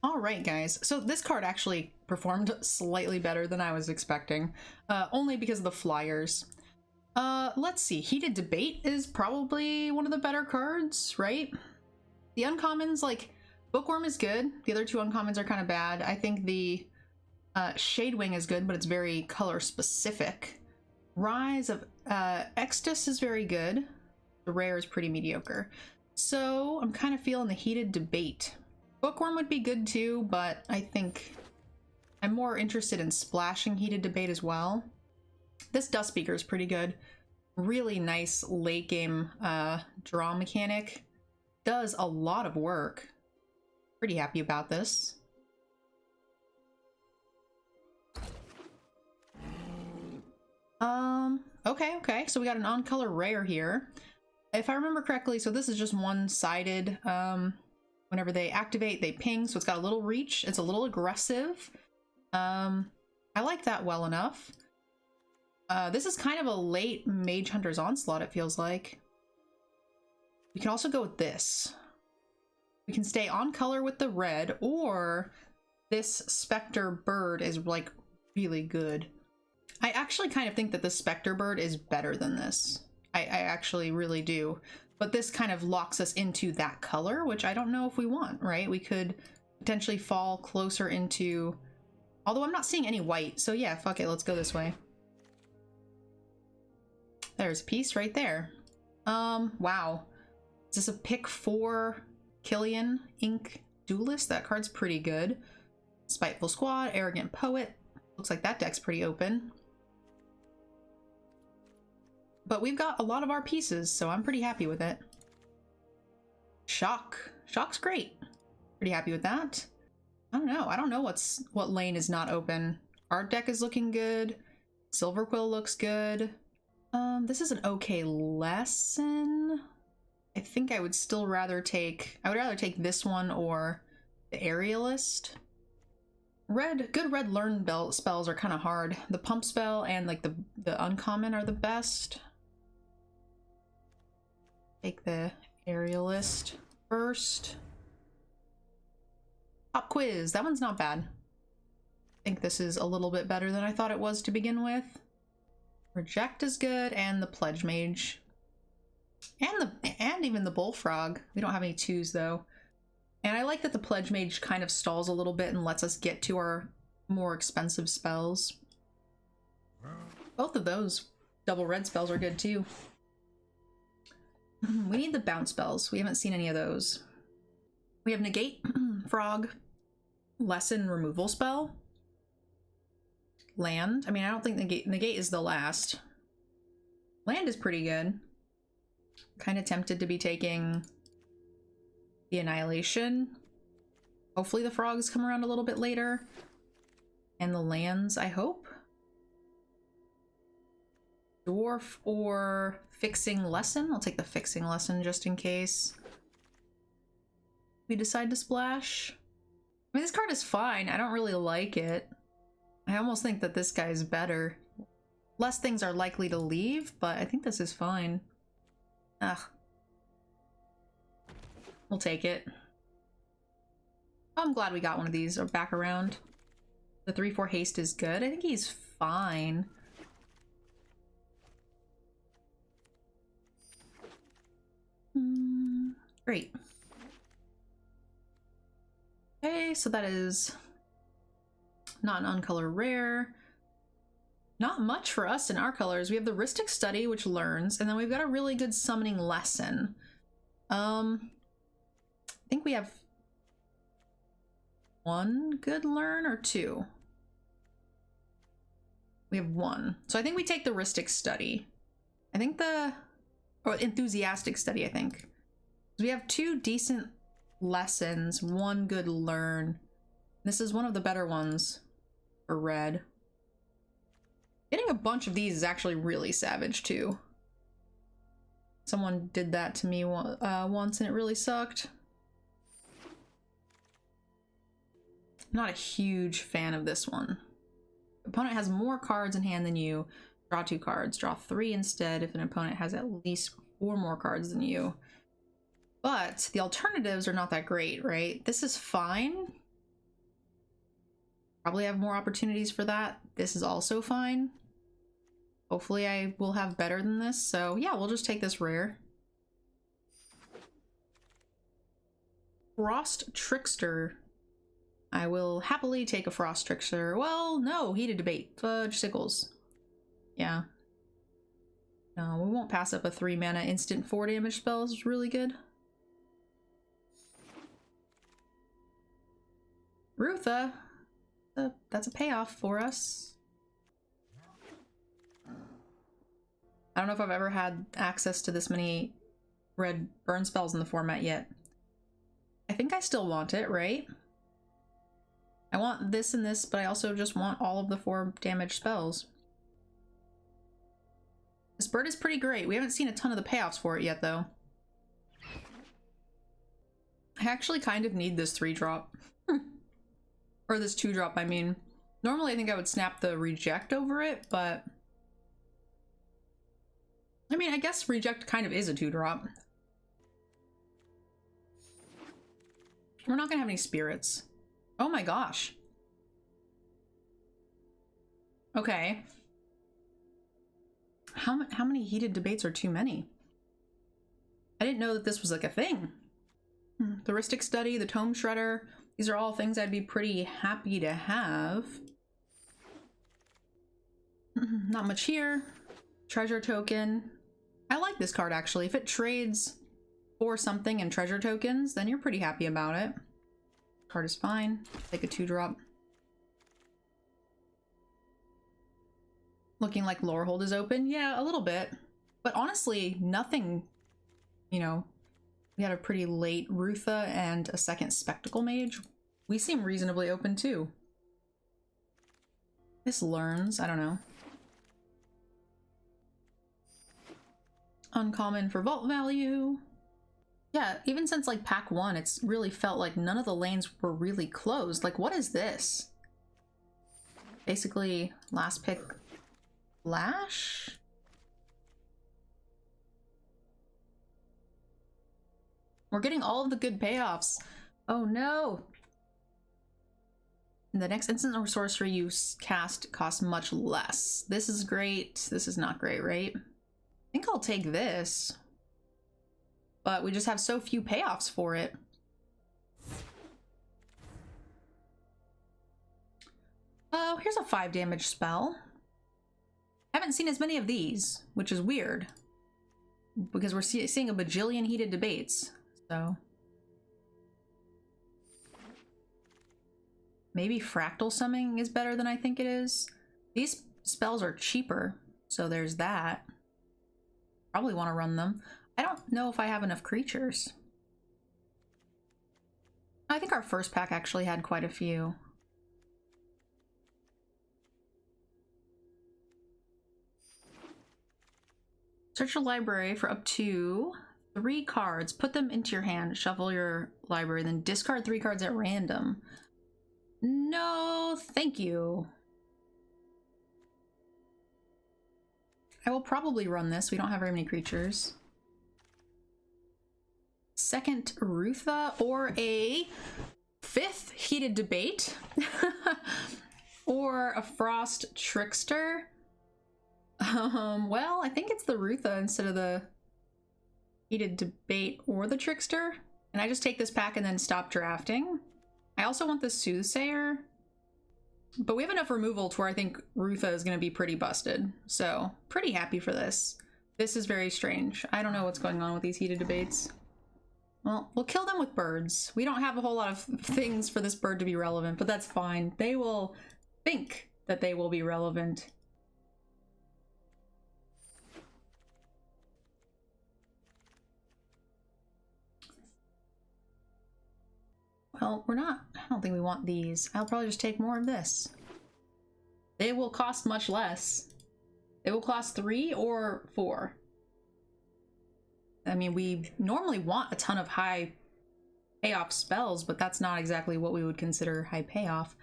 All right, guys. So this card actually performed slightly better than I was expecting, only because of the flyers. Let's see. Heated Debate is probably one of the better cards, right? The uncommons, like, Bookworm is good. The other two uncommons are kind of bad. I think the Shadewing is good, but it's very color specific. Rise of Extus is very good. The rare is pretty mediocre. So I'm kind of feeling the Heated Debate. Bookworm would be good too, but I think I'm more interested in splashing Heated Debate as well. This Dust Speaker is pretty good. Really nice late game draw mechanic. Does a lot of work. Pretty happy about this. Okay. So we got an on-color rare here. If I remember correctly, so this is just one-sided. Whenever they activate, they ping, so it's got a little reach. It's a little aggressive. I like that well enough. This is kind of a late Mage Hunter's Onslaught, it feels like. We can also go with this. We can stay on color with the red, or this Spectre Bird is, like, really good. I actually kind of think that the Spectre Bird is better than this. I actually really do. But this kind of locks us into that color, which I don't know if we want, right? We could potentially fall closer into... Although I'm not seeing any white, so yeah, fuck it, let's go this way. There's a piece right there. Wow. Is this a pick 4 Killian Ink Duelist? That card's pretty good. Spiteful Squad, Arrogant Poet. Looks like that deck's pretty open. But we've got a lot of our pieces, so I'm pretty happy with it. Shock. Shock's great. Pretty happy with that. I don't know what lane is not open. Art deck is looking good. Silver Quill looks good. This is an okay lesson. I think I would still rather take... I would rather take this one or the Aerialist. Good red learn spells are kind of hard. The pump spell and like the uncommon are the best. Take the Aerialist first. Pop quiz. That one's not bad. I think this is a little bit better than I thought it was to begin with. Reject is good, and the Pledge Mage. And even the Bullfrog. We don't have any 2s though. And I like that the Pledge Mage kind of stalls a little bit and lets us get to our more expensive spells. Both of those double red spells are good too. We need the bounce spells. We haven't seen any of those. We have Negate, Frog, Lesson Removal spell, Land. I mean, I don't think Negate is the last. Land is pretty good. Kind of tempted to be taking the Annihilation. Hopefully the frogs come around a little bit later. And the lands, I hope. Dwarf or Fixing Lesson? I'll take the Fixing Lesson just in case we decide to splash. I mean, this card is fine. I don't really like it. I almost think that this guy is better. Less things are likely to leave, but I think this is fine. Ugh. We'll take it. I'm glad we got one of these or back around. The 3/4 haste is good. I think he's fine. Great. Okay, so that is not an uncolor rare. Not much for us in our colors. We have the Rhystic Study, which learns, and then we've got a really good summoning lesson. I think we have one good learn or 2. We have 1. So I think we take the Rhystic Study. I think or Enthusiastic Study, I think. We have 2 decent lessons, 1 good learn. This is one of the better ones for red. Getting a bunch of these is actually really savage too. Someone did that to me once and it really sucked. I'm not a huge fan of this one. Opponent has more cards in hand than you. Draw 2 cards. Draw 3 instead if an opponent has at least 4 more cards than you. But the alternatives are not that great, right? This is fine. Probably have more opportunities for that. This is also fine. Hopefully I will have better than this. So yeah, we'll just take this rare. Frost Trickster. I will happily take a Frost Trickster. Well, no, Heated Debate. Fudge Sickles. Yeah. No, we won't pass up a 3 mana instant 4 damage spell. This is really good. Rutha. That's a payoff for us. I don't know if I've ever had access to this many red burn spells in the format yet. I think I still want it, right? I want this and this, but I also just want all of the 4 damage spells. This bird is pretty great. We haven't seen a ton of the payoffs for it yet, though. I actually kind of need this 3-drop. Or this 2-drop, I mean. Normally I think I would snap the reject over it, but... I mean, I guess reject kind of is a 2-drop. We're not gonna have any spirits. Oh my gosh. Okay. How many heated debates are too many? I didn't know that this was like a thing. The Heuristic Study, the Tome Shredder, these are all things I'd be pretty happy to have. Not much here. Treasure Token. I like this card actually. If it trades for something and treasure tokens, then you're pretty happy about it. Card is fine. Take a 2-drop. Looking like Lorehold is open. Yeah, a little bit. But honestly, nothing, you know, we had a pretty late Rutha and a second Spectacle Mage. We seem reasonably open too. This learns, I don't know. Uncommon for vault value. Yeah, even since like pack 1, it's really felt like none of the lanes were really closed. Like, what is this? Basically, last pick Lash? We're getting all of the good payoffs. Oh no! The next instant or sorcery you cast costs much less. This is great. This is not great, right? I think I'll take this. But we just have so few payoffs for it. Oh, here's a 5 damage spell. Haven't seen as many of these, which is weird. Because we're seeing a bajillion heated debates, so. Maybe Fractal Summoning is better than I think it is. These spells are cheaper, so there's that. Probably want to run them. I don't know if I have enough creatures. I think our first pack actually had quite a few. Search your library for up to 3 cards. Put them into your hand, shuffle your library, then discard 3 cards at random. No, thank you. I will probably run this. We don't have very many creatures. Second Rutha or a 5th Heated Debate or a Frost Trickster. Well, I think it's the Rutha instead of the Heated Debate or the Trickster. And I just take this pack and then stop drafting. I also want the Soothsayer, but we have enough removal to where I think Rutha is going to be pretty busted. So pretty happy for this. This is very strange. I don't know what's going on with these Heated Debates. Well, we'll kill them with birds. We don't have a whole lot of things for this bird to be relevant, but that's fine. They will think that they will be relevant. Well, we're not, I don't think we want these. I'll probably just take more of this. They will cost much less. They will cost 3 or 4. I mean, we normally want a ton of high payoff spells, but that's not exactly what we would consider high payoff.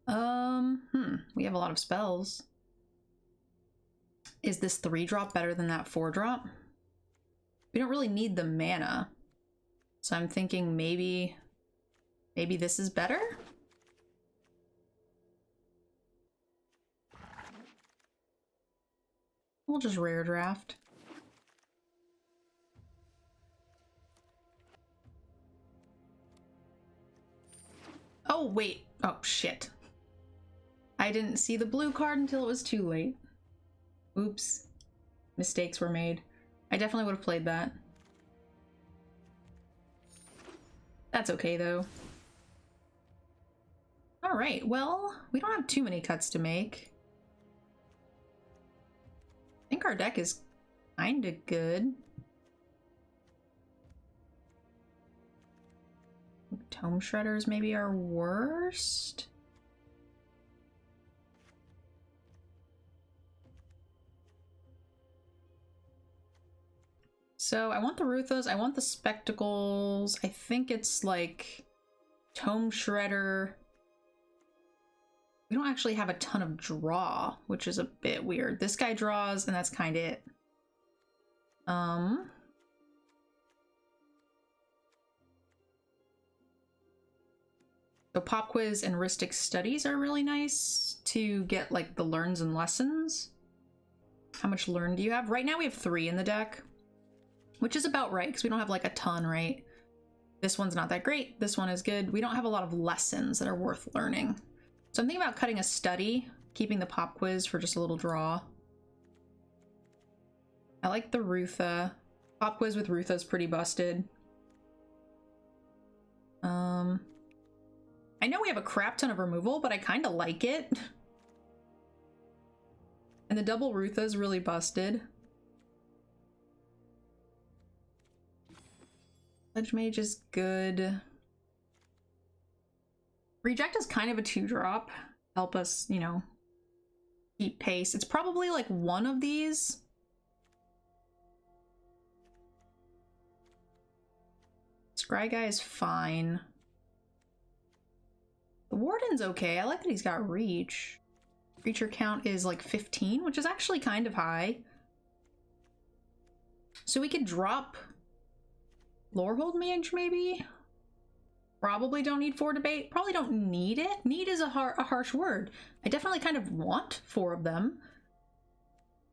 We have a lot of spells. Is this 3-drop better than that 4-drop? We don't really need the mana. So I'm thinking maybe this is better? We'll just rare draft. Oh, wait. Oh, shit. I didn't see the blue card until it was too late. Oops. Mistakes were made. I definitely would have played that. That's okay, though. Alright, well, we don't have too many cuts to make. I think our deck is kinda good. Tome Shredders maybe our worst? So I want the Ruthos, I want the Spectacles. I think it's like Tome Shredder. We don't actually have a ton of draw, which is a bit weird. This guy draws, and that's kind of it. So Pop Quiz and Ristic Studies are really nice to get like the learns and lessons. How much learn do you have? Right now we have 3 in the deck, which is about right because we don't have like a ton, right? This one's not that great. This one is good. We don't have a lot of lessons that are worth learning. So I'm thinking about cutting a study, keeping the Pop Quiz for just a little draw. I like the Rutha. Pop Quiz with Rutha is pretty busted. I know we have a crap ton of removal, but I kind of like it. And the double Rutha is really busted. Ledge Mage is good. Reject is kind of a 2-drop. Help us, you know, keep pace. It's probably like one of these. Scry Guy is fine. The Warden's okay. I like that he's got reach. Creature count is like 15, which is actually kind of high. So we could drop Lorehold Mage, maybe? Probably don't need 4 debate. Probably don't need it. Need is a harsh word. I definitely kind of want 4 of them.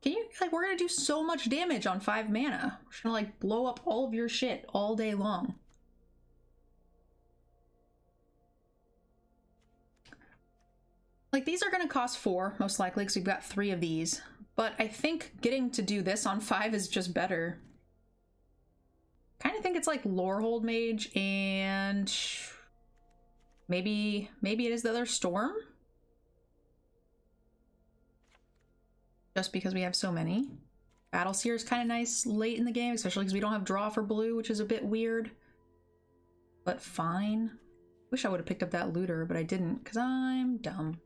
Can you, like, we're gonna do so much damage on 5 mana. We're just gonna, like, blow up all of your shit all day long. Like, these are gonna cost 4, most likely, because we've got 3 of these. But I think getting to do this on 5 is just better. Kind of think it's like Lorehold Mage and maybe it is the other Storm? Just because we have so many. Battleseer is kind of nice late in the game, especially because we don't have draw for blue, which is a bit weird. But fine. Wish I would have picked up that Looter, but I didn't because I'm dumb.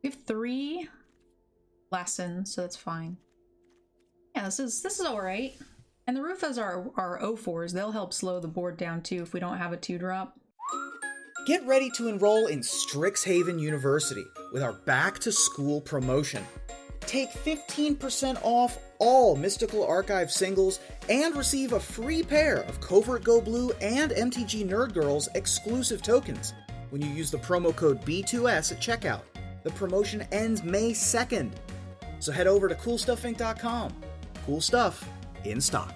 We have 3 lessons, so that's fine. Yeah, this is alright. And the Ruthas are O4s. They'll help slow the board down too if we don't have a 2-drop. Get ready to enroll in Strixhaven University with our back to school promotion. Take 15% off all Mystical Archive singles and receive a free pair of Covert Go Blue and Mtgnerdgirl's exclusive tokens when you use the promo code B2S at checkout. The promotion ends May 2nd. So head over to coolstuffinc.com. Cool stuff in stock.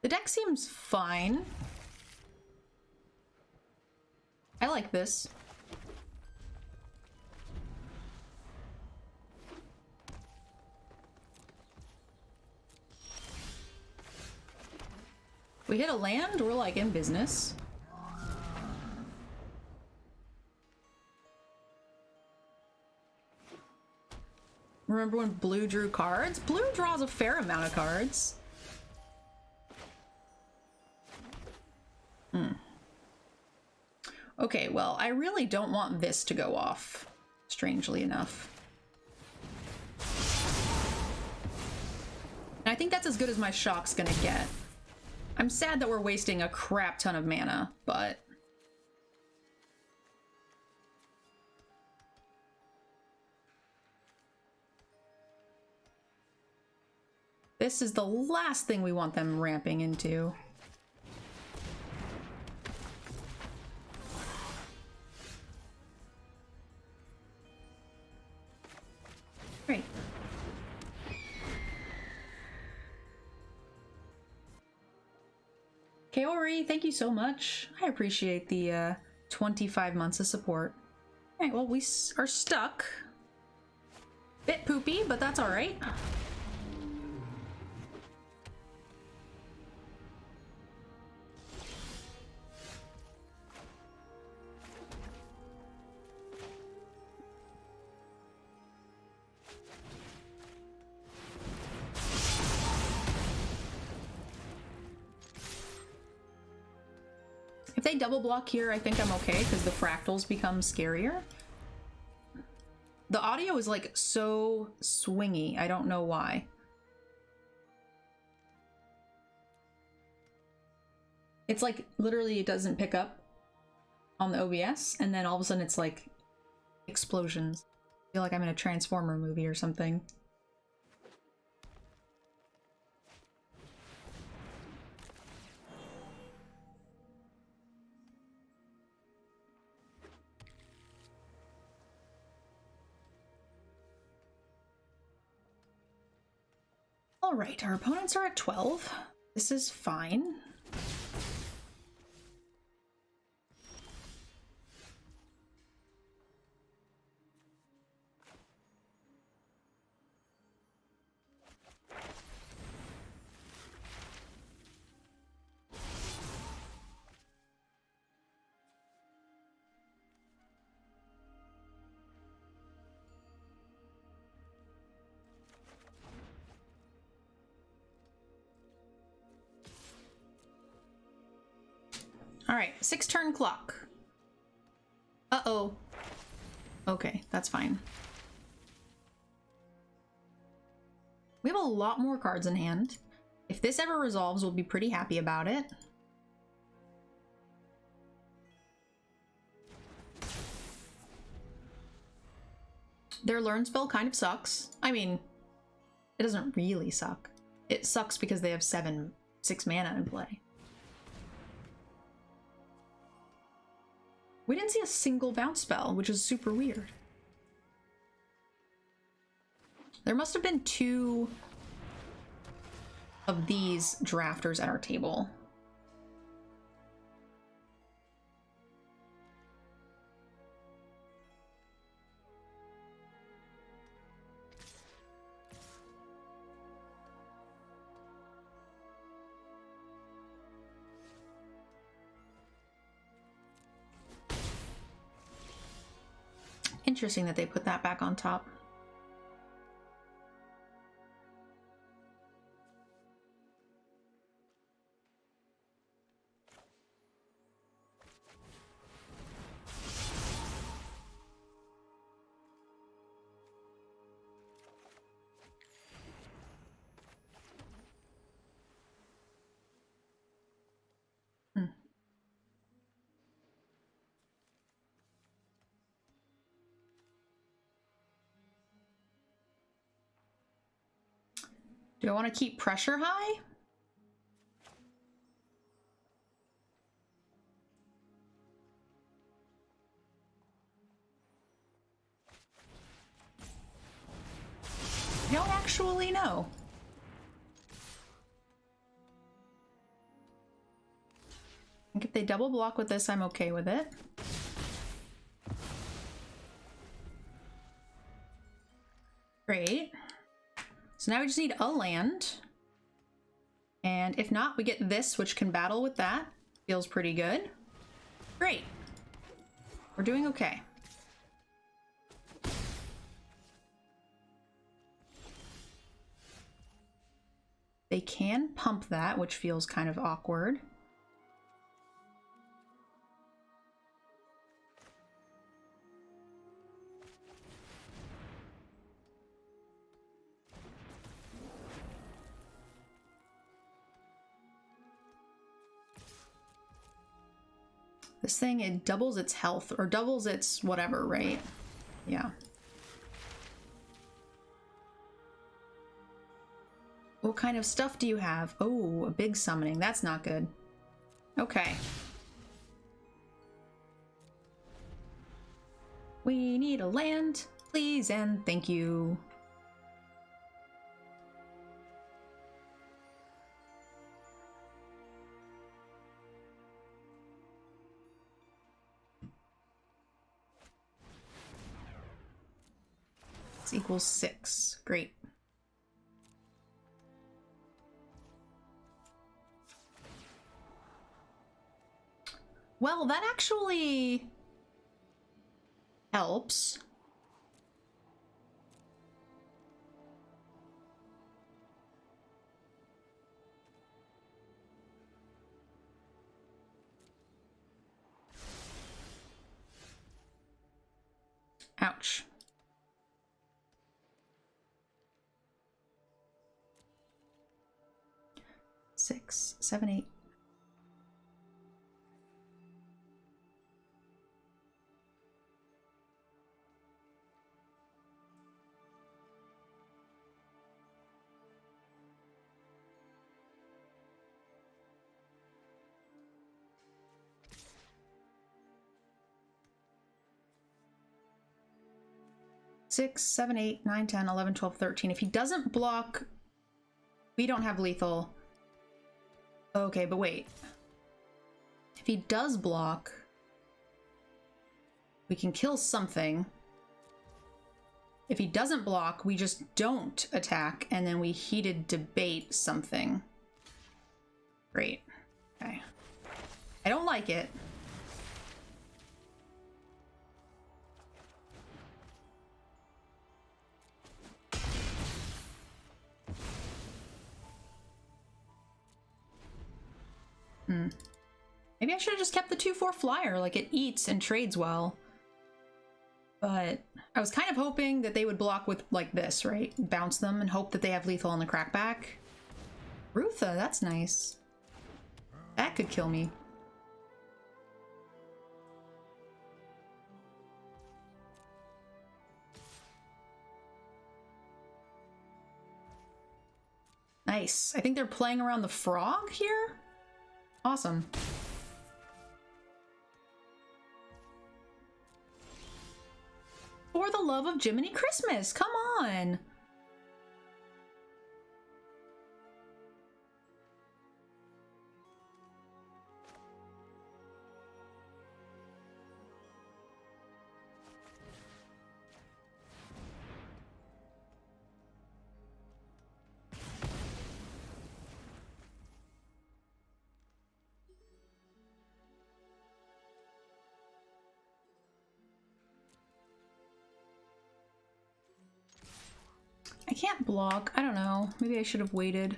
The deck seems fine. I like this. We hit a land, we're like in business. Remember when blue drew cards? Blue draws a fair amount of cards. Okay, well, I really don't want this to go off, strangely enough. And I think that's as good as my shock's gonna get. I'm sad that we're wasting a crap ton of mana, but... this is the last thing we want them ramping into. Great. Kaori, thank you so much. I appreciate the 25 months of support. Alright, well, we are stuck. Bit poopy, but that's alright. If they double block here, I think I'm okay because the fractals become scarier. The audio is like so swingy. I don't know why. It's like literally it doesn't pick up on the OBS and then all of a sudden it's like explosions. I feel like I'm in a Transformer movie or something. All right, our opponents are at 12. This is fine. All right, 6 turn clock. Uh-oh. Okay, that's fine. We have a lot more cards in hand. If this ever resolves, we'll be pretty happy about it. Their learn spell kind of sucks. I mean, it doesn't really suck. It sucks because they have 6 mana in play. We didn't see a single bounce spell, which is super weird. There must have been 2 of these drafters at our table. Interesting that they put that back on top. Do I want to keep pressure high? I don't actually know. I think if they double block with this, I'm okay with it. Great. So now we just need a land. And if not, we get this, which can battle with that. Feels pretty good. Great. We're doing okay. They can pump that, which feels kind of awkward. This thing, it doubles its health, or doubles its whatever, right? Yeah. What kind of stuff do you have? Oh, a big summoning. That's not good. Okay. We need a land, please, and thank you. equals 6. Great. Well, that actually helps. Ouch. Six, 7, 8. Six, 7, 8, 9, 10, 11, 12, 13. If he doesn't block, we don't have lethal. Okay, but wait. If he does block, we can kill something. If he doesn't block, we just don't attack, and then we heated debate something. Great. Okay. I don't like it. Maybe I should have just kept the 2/4 flyer, like it eats and trades well. But I was kind of hoping that they would block with like this, right? Bounce them and hope that they have lethal on the crackback. Rutha, that's nice. That could kill me. Nice. I think they're playing around the frog here. Awesome. For the love of Jiminy Christmas, come on! I can't block. I don't know. Maybe I should have waited.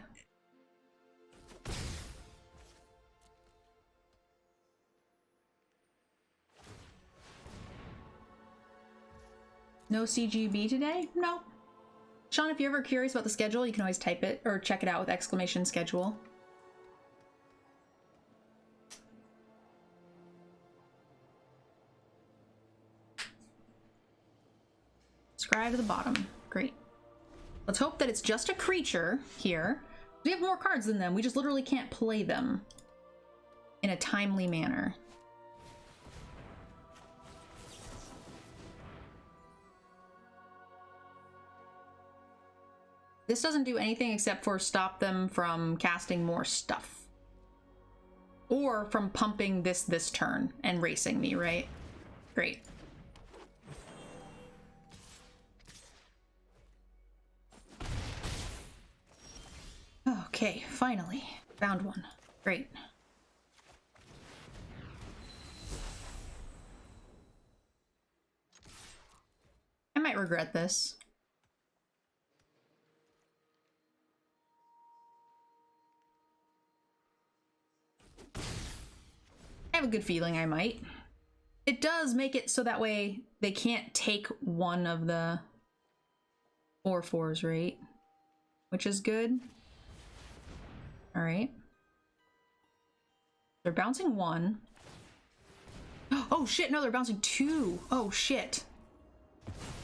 No CGB today? No. Sean, if you're ever curious about the schedule, you can always type it or check it out with exclamation schedule. Scry to the bottom. Great. Let's hope that it's just a creature here. We have more cards than them. We just literally can't play them in a timely manner. This doesn't do anything except for stop them from casting more stuff. Or from pumping this turn and racing me, right? Great. Okay, finally. Found one. Great. I might regret this. I have a good feeling I might. It does make it so that way they can't take one of the 4/4s, right? Which is good. All right. They're bouncing 1. Oh shit, no, they're bouncing 2. Oh shit.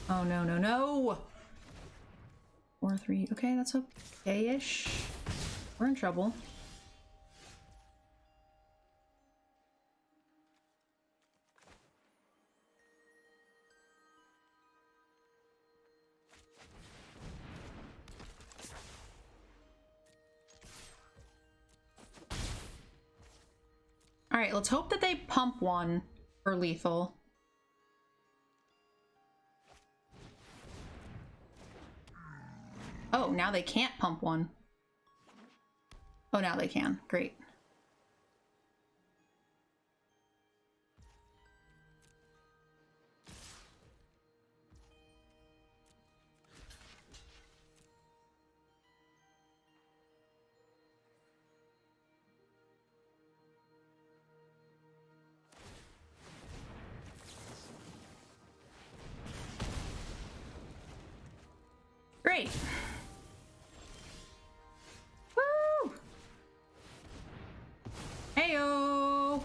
Oh no, no, no. 4, 3. Okay, that's okay-ish. We're in trouble. All right, let's hope that they pump 1 for lethal. Oh, now they can't pump one. Oh, now they can. Great. Great. Woo! Heyo!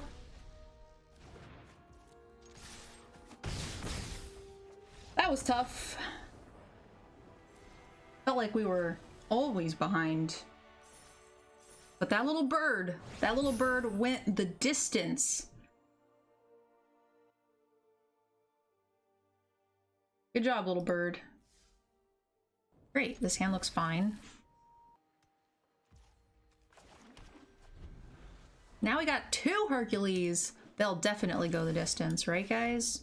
That was tough. Felt like we were always behind. But that little bird went the distance. Good job, little bird. Great, this hand looks fine. Now we got 2 Hercules. They'll definitely go the distance, right guys?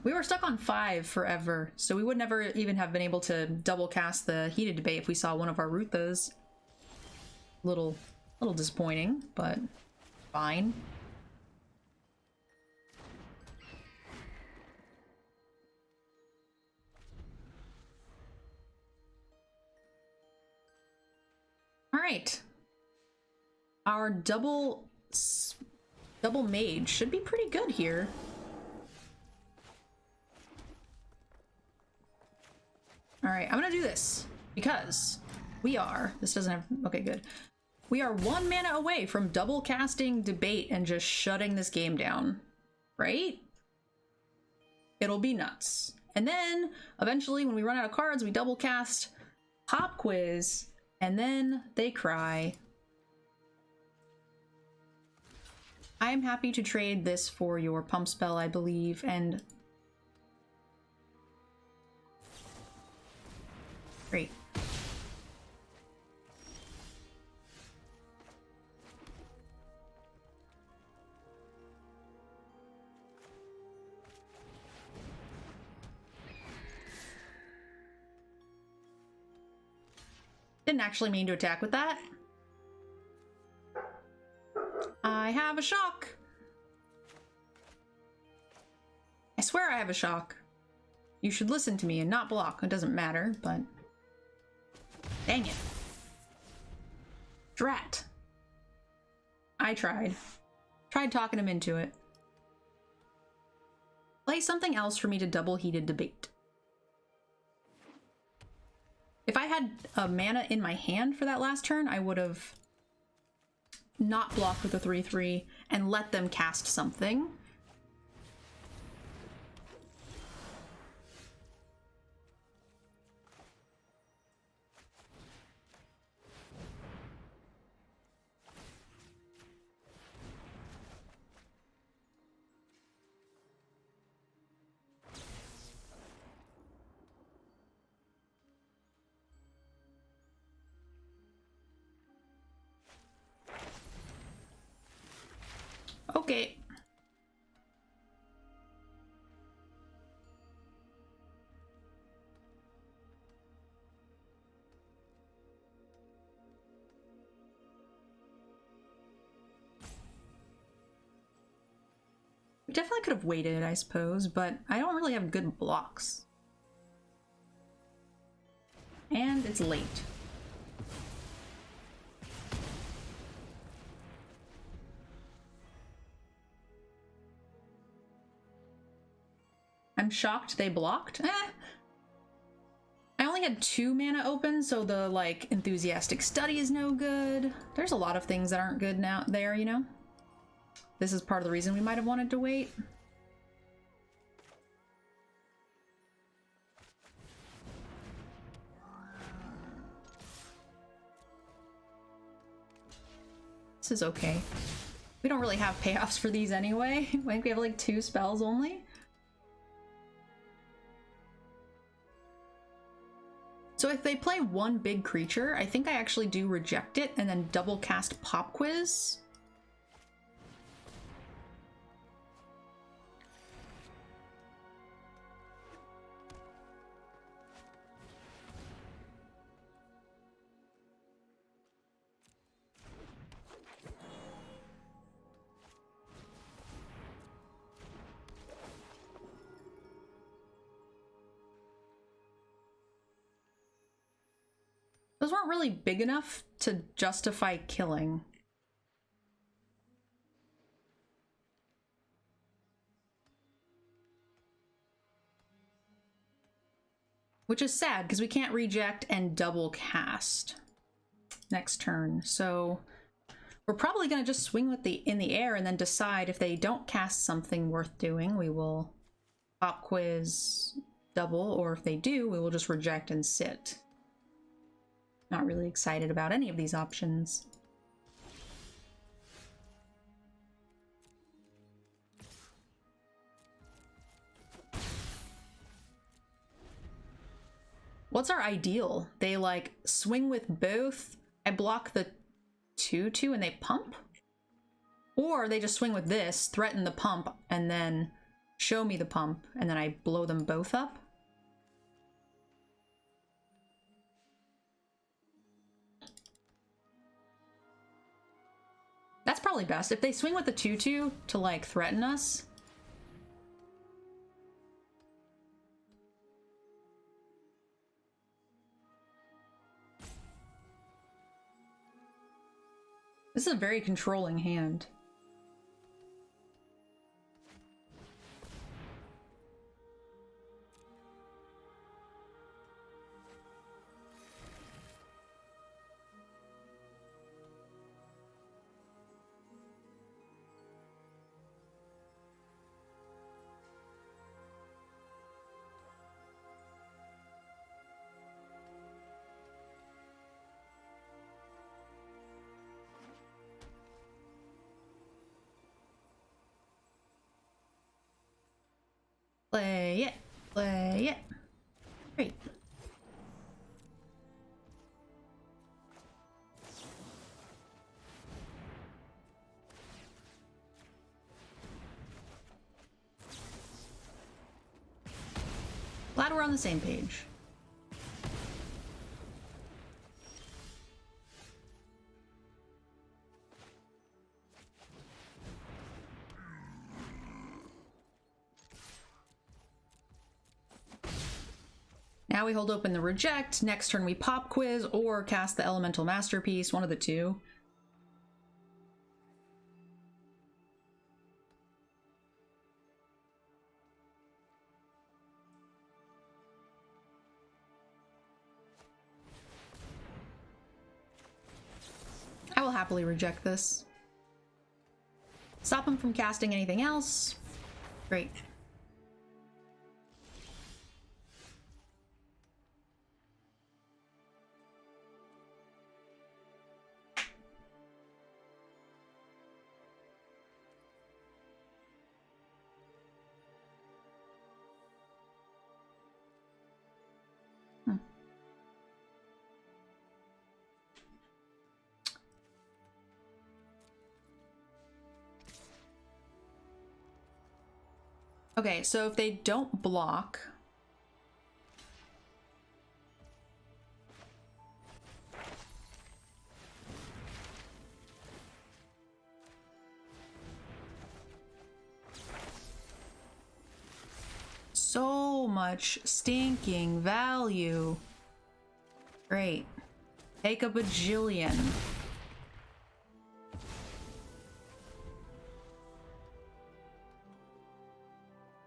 We were stuck on 5 forever, so we would never even have been able to double cast the Heated Debate if we saw one of our Ruthas. Little disappointing, but fine. All right. Our double mage should be pretty good here. All right, I'm gonna do this because this doesn't have, okay, good. We are 1 mana away from double casting Debate and just shutting this game down, right? It'll be nuts. And then eventually when we run out of cards, we double cast Pop Quiz and then they cry. I am happy to trade this for your pump spell, I believe, and great. Didn't actually mean to attack with that. I have a shock. I swear I have a shock. You should listen to me and not block. It doesn't matter, but dang it. Drat. I tried. Tried talking him into it. Play something else for me to double Heated Debate. If I had a mana in my hand for that last turn, I would have not blocked with a 3/3 and let them cast something. Okay. We definitely could have waited, I suppose, but I don't really have good blocks. And it's late. I'm shocked they blocked. I only had 2 mana open, so the, like, Enthusiastic Study is no good. There's a lot of things that aren't good now there, you know? This is part of the reason we might have wanted to wait. This is okay. We don't really have payoffs for these anyway. I think we have like 2 spells only. So if they play 1 big creature, I think I actually do reject it and then double cast Pop Quiz. Those weren't really big enough to justify killing. Which is sad, because we can't reject and double cast next turn. So we're probably going to just swing with in the air and then decide if they don't cast something worth doing, we will pop quiz double, or if they do, we will just reject and sit. Not really excited about any of these options. What's our ideal? They like swing with both, I block the 2/2 and they pump? Or they just swing with this, threaten the pump, and then show me the pump, and then I blow them both up? That's probably best. If they swing with the 2/2 to like threaten us, this is a very controlling hand. Play it. Play it. Great. Glad we're on the same page. Now we hold open the reject, next turn we pop quiz or cast the elemental masterpiece, one of the two. I will happily reject this. Stop him from casting anything else. Great. Okay, so if they don't block, so much stinking value. Great. Take a bajillion.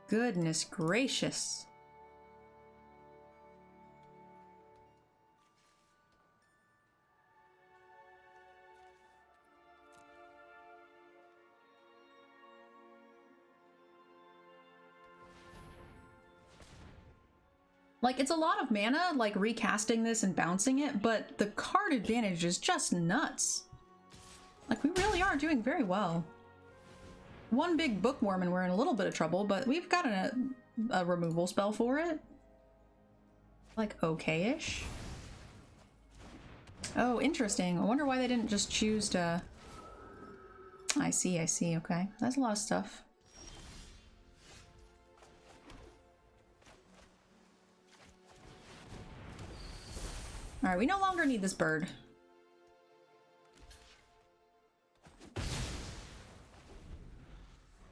Goodness gracious. Like, it's a lot of mana, like recasting this and bouncing it, but the card advantage is just nuts. Like, we really are doing very well. One big bookworm and we're in a little bit of trouble, but we've got a removal spell for it. Like, okay-ish. Oh, interesting. I wonder why they didn't just choose to... I see, okay. That's a lot of stuff. Alright, we no longer need this bird.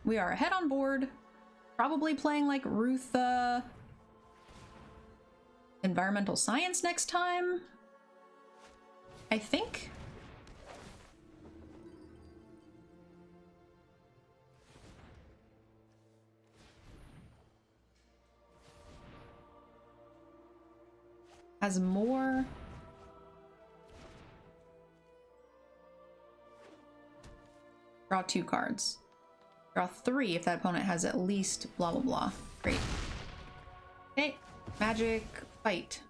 We are ahead on board. Probably playing like Ruth, environmental science next time. I think. Has more. Draw 2 cards. Draw 3 if that opponent has at least blah blah blah. Great. Okay, magic fight.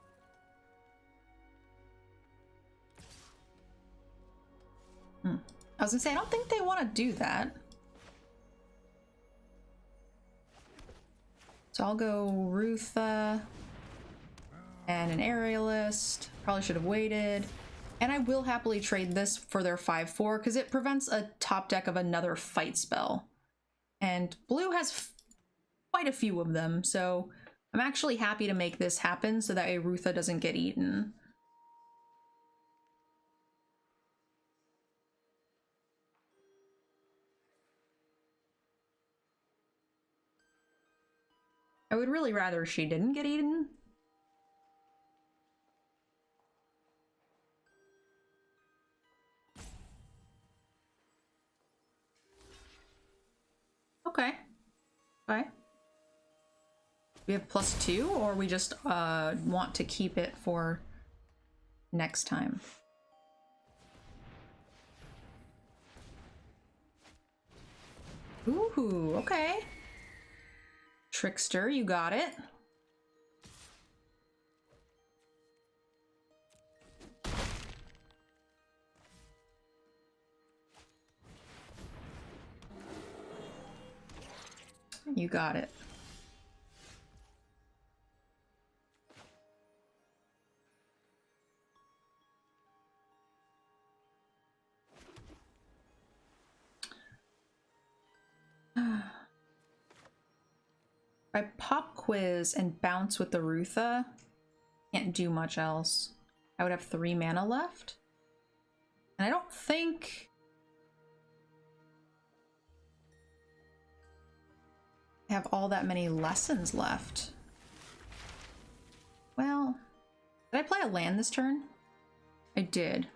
I was gonna say, I don't think they want to do that. So I'll go Rutha and an Aerialist. Probably should have waited. And I will happily trade this for their 5/4 because it prevents a top deck of another fight spell. And blue has quite a few of them, so I'm actually happy to make this happen so that a Rutha doesn't get eaten. I would really rather she didn't get eaten. Okay. Okay. We have +2, or we just want to keep it for next time? Ooh, okay. Trickster, you got it. You got it. I pop quiz and bounce with the Rutha. Can't do much else. I would have 3 mana left. And I don't think I have all that many lessons left. Well, did I play a land this turn? I did.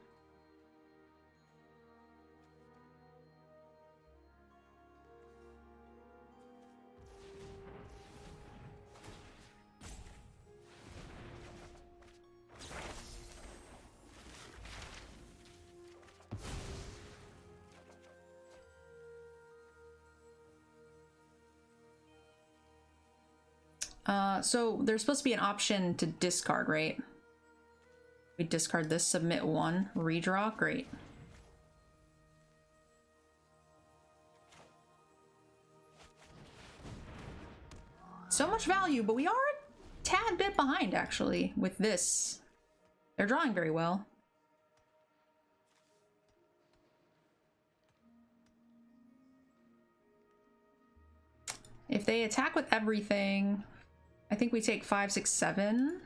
So there's supposed to be an option to discard, right? We discard this, submit 1, redraw, great. So much value, but we are a tad bit behind, actually, with this. They're drawing very well. If they attack with everything, I think we take 5, 6, 7.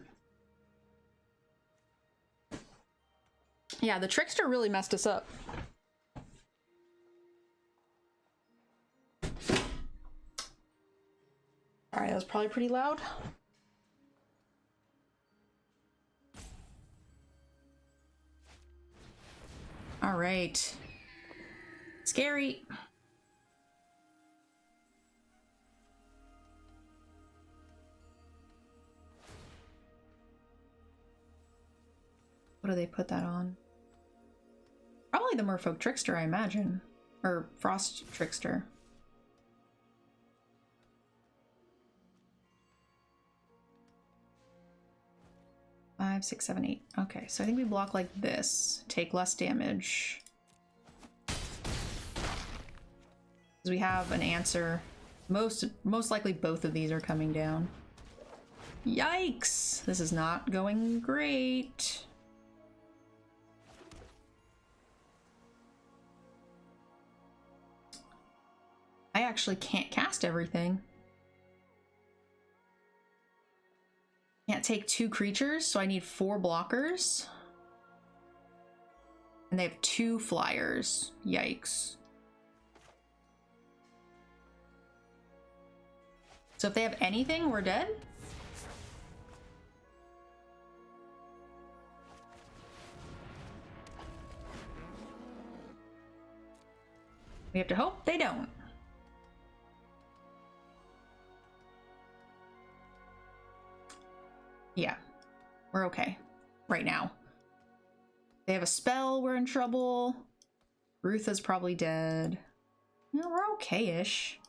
Yeah, the Trickster really messed us up. Alright, that was probably pretty loud. Alright. Scary. What do they put that on? Probably the Merfolk Trickster, I imagine. Or Frost Trickster. Five, 6, 7, 8. Okay, so I think we block like this. Take less damage. Because we have an answer. Most likely both of these are coming down. Yikes! This is not going great. I actually can't cast everything. Can't take 2 creatures, so I need 4 blockers. And they have 2 flyers. Yikes. So if they have anything, we're dead? We have to hope they don't. Yeah, we're okay right now. They have a spell, we're in trouble. Rutha's probably dead. No, we're okay-ish.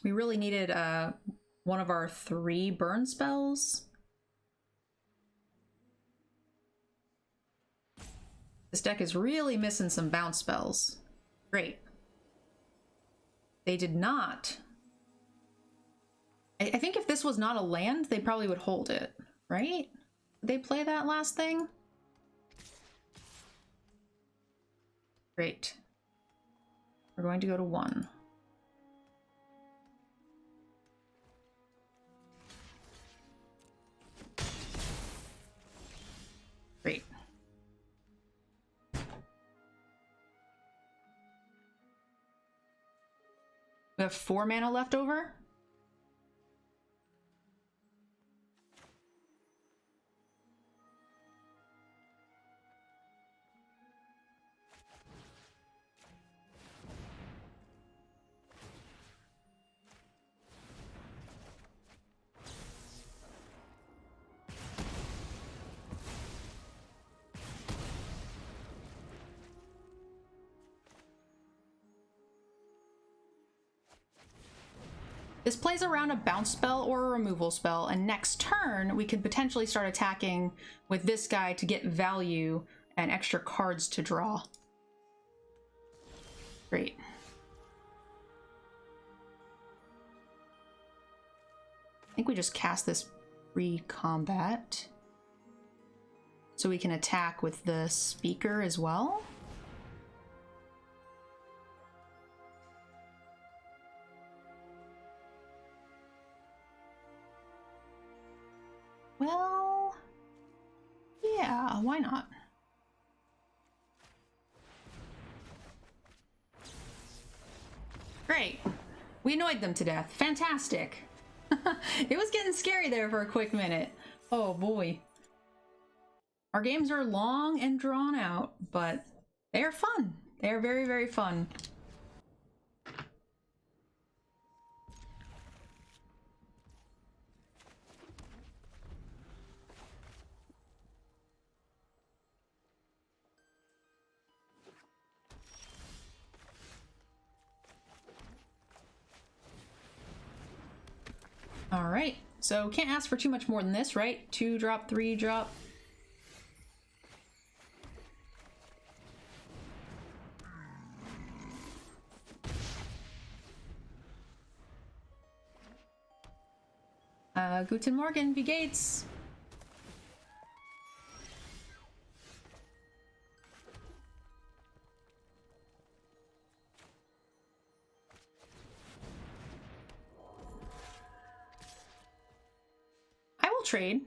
We really needed one of our 3 burn spells. This deck is really missing some bounce spells. Great. They did not. I think if this was not a land, they probably would hold it, right? Did they play that last thing? Great. We're going to go to 1. Great. We have 4 mana left over. This plays around a bounce spell or a removal spell, and next turn we could potentially start attacking with this guy to get value and extra cards to draw. Great. I think we just cast this pre-combat so we can attack with the speaker as well. Well, yeah, why not? Great. We annoyed them to death. Fantastic. It was getting scary there for a quick minute. Oh boy. Our games are long and drawn out, but they are fun. They are very, very fun. All right, so can't ask for too much more than this, right? 2 drop, 3 drop. Guten Morgen, wie geht's? I will trade.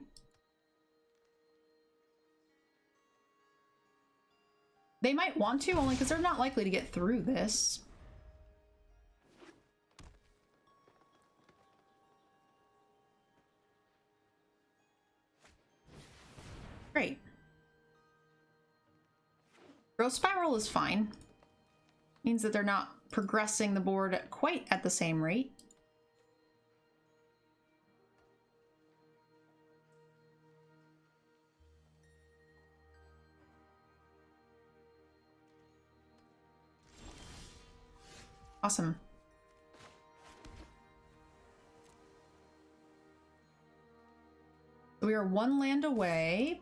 They might want to, only because they're not likely to get through this. Great. Growth Spiral is fine. Means that they're not progressing the board quite at the same rate. Awesome. We are 1 land away.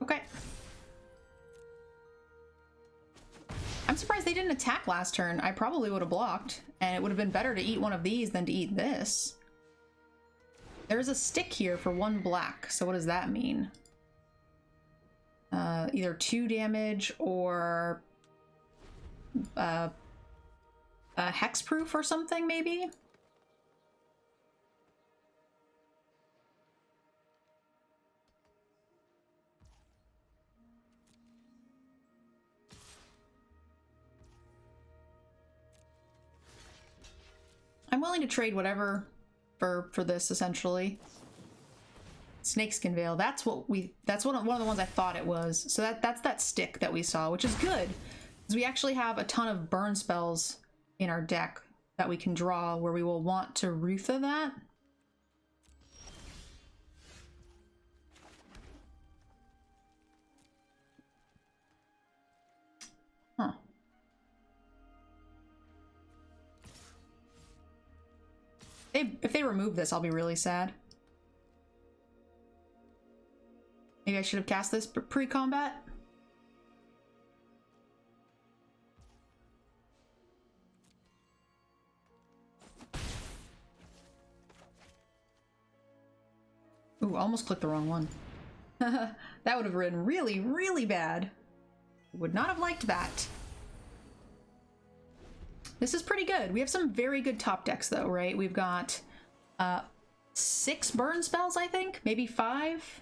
Okay. I'm surprised they didn't attack last turn. I probably would have blocked, and it would have been better to eat one of these than to eat this. There's a stick here for 1 black, so what does that mean? Either 2 damage or hexproof or something, maybe? I'm willing to trade whatever for this, essentially. Snakeskin Veil. That's one of the ones I thought it was. So that's that stick that we saw, which is good. Because we actually have a ton of burn spells in our deck that we can draw where we will want to Rutha that. Huh. If they remove this, I'll be really sad. Maybe I should have cast this pre-combat. Ooh, almost clicked the wrong one. That would have been really, really bad. Would not have liked that. This is pretty good. We have some very good top decks though, right? We've got 6 burn spells, I think, maybe 5.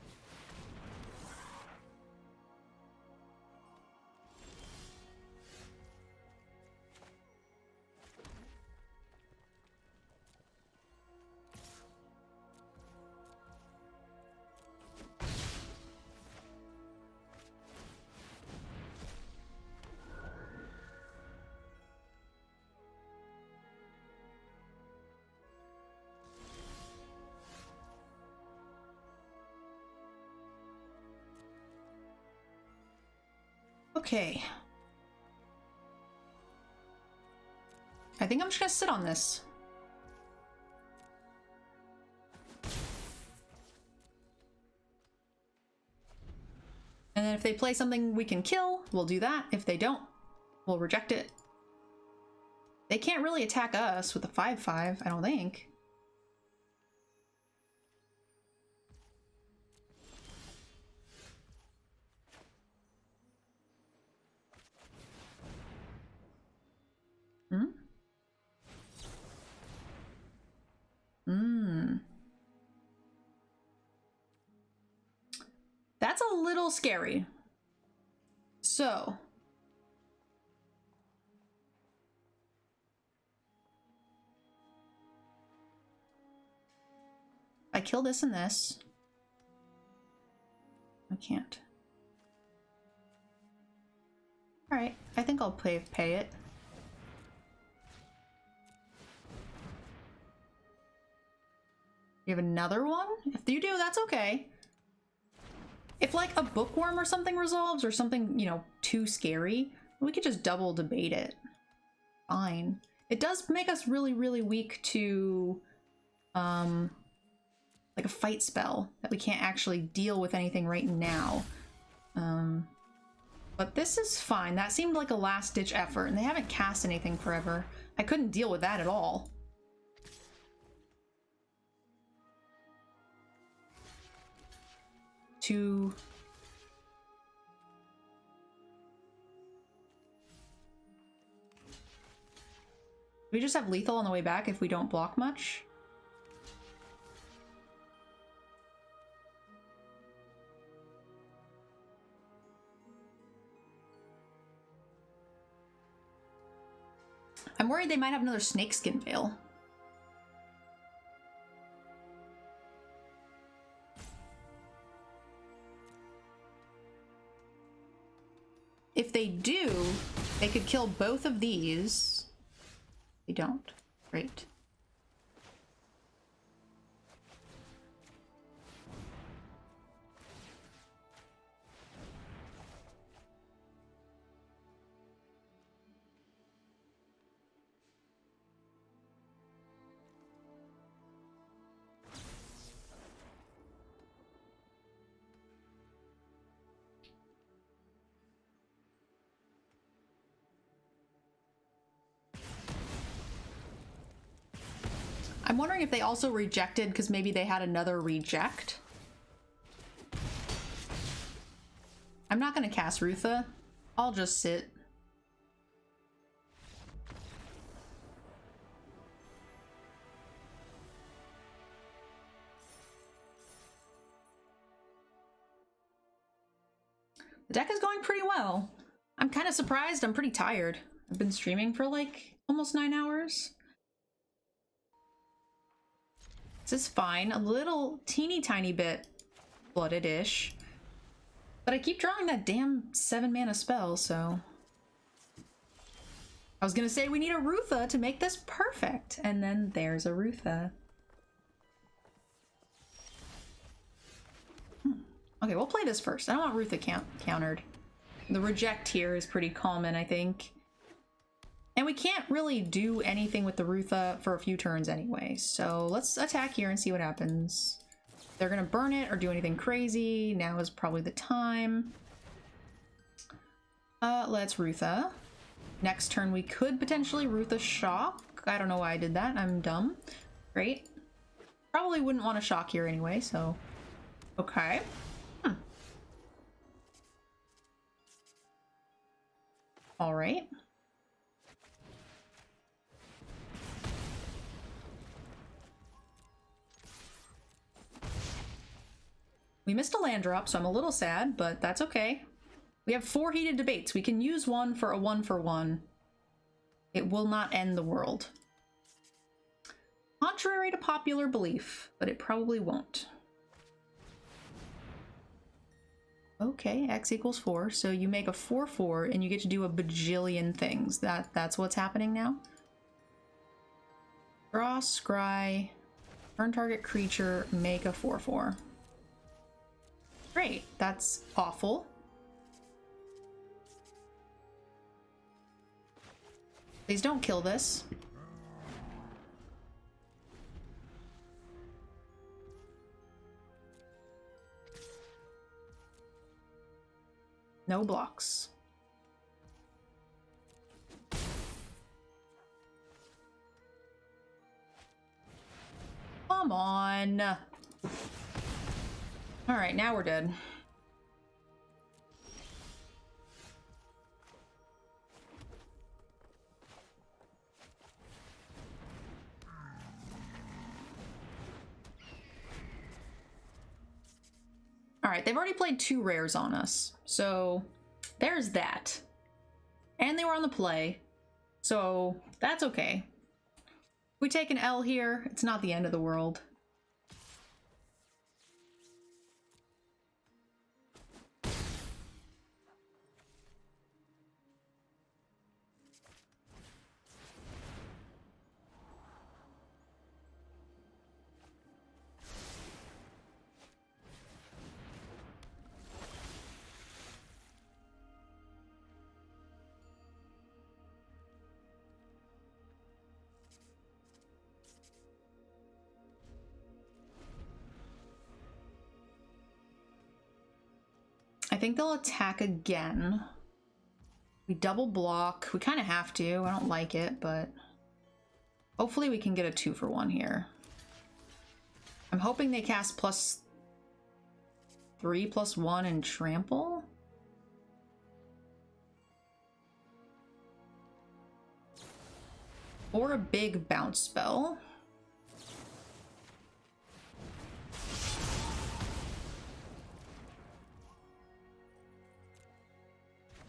Okay. I think I'm just gonna sit on this. And then if they play something we can kill, we'll do that. If they don't, we'll reject it. They can't really attack us with a 5/5, I don't think. That's a little scary. So. I kill this and this. I can't. Alright, I think I'll pay it. You have another one? If you do, that's okay. If like a bookworm or something resolves or something, you know, too scary, we could just double debate it. Fine. It does make us really, really weak to like a fight spell that we can't actually deal with anything right now. But this is fine. That seemed like a last-ditch effort, and they haven't cast anything forever. I couldn't deal with that at all. To... we just have lethal on the way back if we don't block much? I'm worried they might have another snakeskin veil. If they do, they could kill both of these. They don't. Great. I'm wondering if they also rejected because maybe they had another reject. I'm not going to cast Rutha. I'll just sit. The deck is going pretty well. I'm kind of surprised. I'm pretty tired. I've been streaming for like almost 9 hours. This is fine. A little teeny tiny bit flooded-ish. But I keep drawing that damn 7-mana spell, so... I was gonna say we need a Rutha to make this perfect, and then there's a Rutha. Okay, we'll play this first. I don't want Rutha countered. The reject here is pretty common, I think. And we can't really do anything with the Rutha for a few turns anyway, so let's attack here and see what happens. They're gonna burn it or do anything crazy. Now is probably the time. Let's Rutha. Next turn we could potentially Rutha Shock. I don't know why I did that. I'm dumb. Great. Probably wouldn't want to Shock here anyway, so... Okay. Alright. We missed a land drop, so I'm a little sad, but that's okay. We have 4 heated debates. We can use one for a 1/1. It will not end the world. Contrary to popular belief, but it probably won't. Okay, x equals 4, so you make a 4/4 and you get to do a bajillion things. That's what's happening now. Draw, scry, turn target creature, make a 4/4. Great, that's awful. Please don't kill this. No blocks. Come on. All right, now we're dead. All right, they've already played 2 rares on us, so there's that. And they were on the play, so that's okay. If we take an L here, it's not the end of the world. I think they'll attack again. We double block. We kind of have to. I don't like it, but hopefully we can get a 2-for-1 here. I'm hoping they cast +3/+1 and trample. Or a big bounce spell.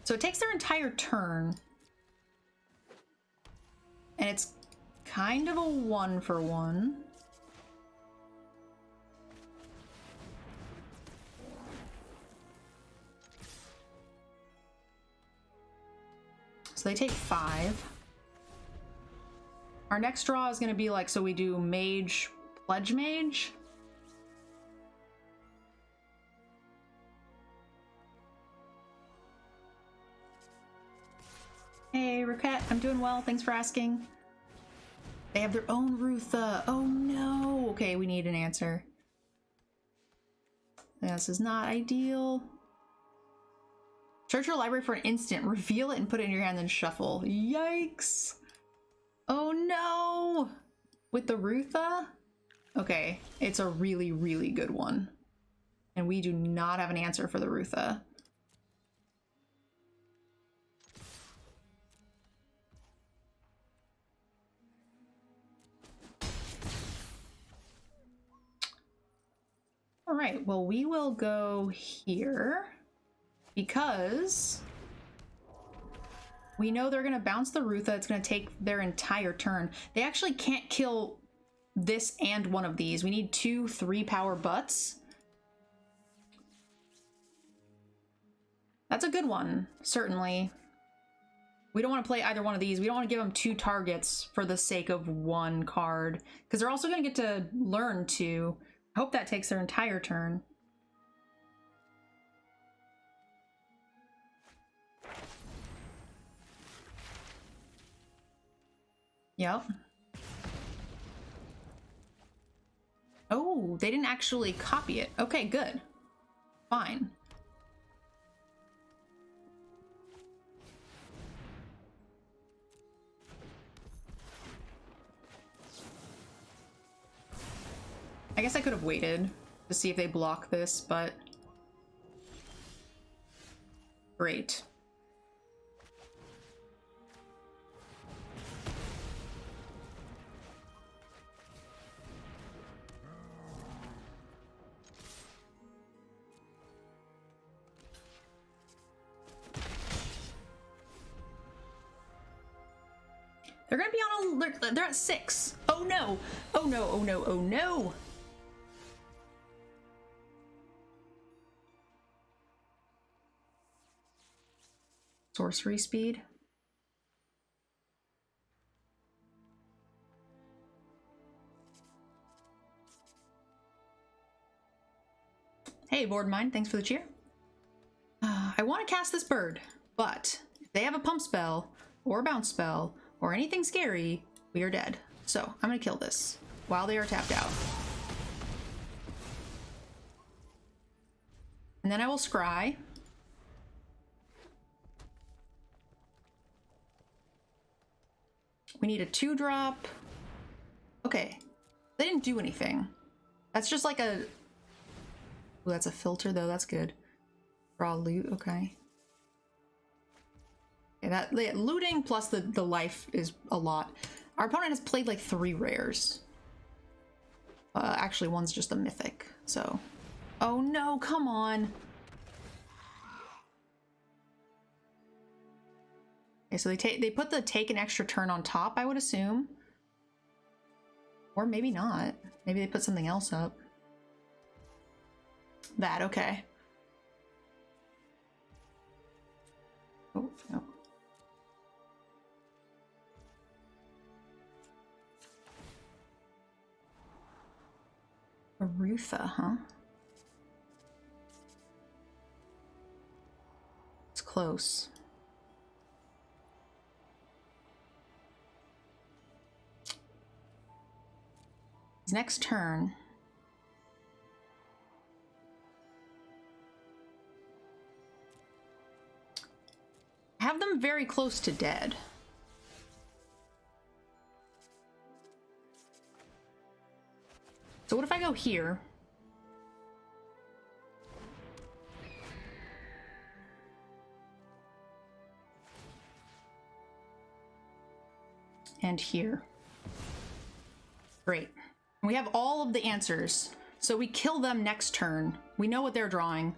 So it takes their entire turn. And it's kind of a 1-for-1. So they take 5. Our next draw is going to be like, so we do Mage, Pledge Mage. Hey, Roquette, I'm doing well. Thanks for asking. They have their own Rutha. Oh no. Okay, we need an answer. This is not ideal. Search your library for an instant, reveal it and put it in your hand, then shuffle. Yikes. Oh no. With the Rutha? Okay, it's a really, really good one. And we do not have an answer for the Rutha. All right, well, we will go here because we know they're going to bounce the Rutha. It's going to take their entire turn. They actually can't kill this and one of these. We need 2 3-power butts. That's a good one, certainly. We don't want to play either one of these. We don't want to give them 2 targets for the sake of 1 card, because they're also going to get to learn 2. I hope that takes their entire turn. Yep. Oh, they didn't actually copy it. Okay, good. Fine. I guess I could have waited to see if they block this, but... Great. They're gonna be on a... They're at 6. Oh no! Oh no, oh no, oh no! Sorcery speed. Hey, board mine, thanks for the cheer. I want to cast this bird, but if they have a pump spell, or a bounce spell, or anything scary, we are dead. So, I'm gonna kill this while they are tapped out. And then I will scry. We need a 2-drop. Okay. They didn't do anything. That's just like a... Oh, that's a filter though, that's good. Draw loot, okay. Okay, that looting plus the life is a lot. Our opponent has played like 3 rares. Actually, one's just a mythic, so... Oh no, come on! Okay, so they put the take an extra turn on top, I would assume. Or maybe not. Maybe they put something else up. That, okay. Oh, no. Arutha, huh? It's close. His next turn. Have them very close to dead. So what if I go here? And here. Great. We have all of the answers. So we kill them next turn. We know what they're drawing.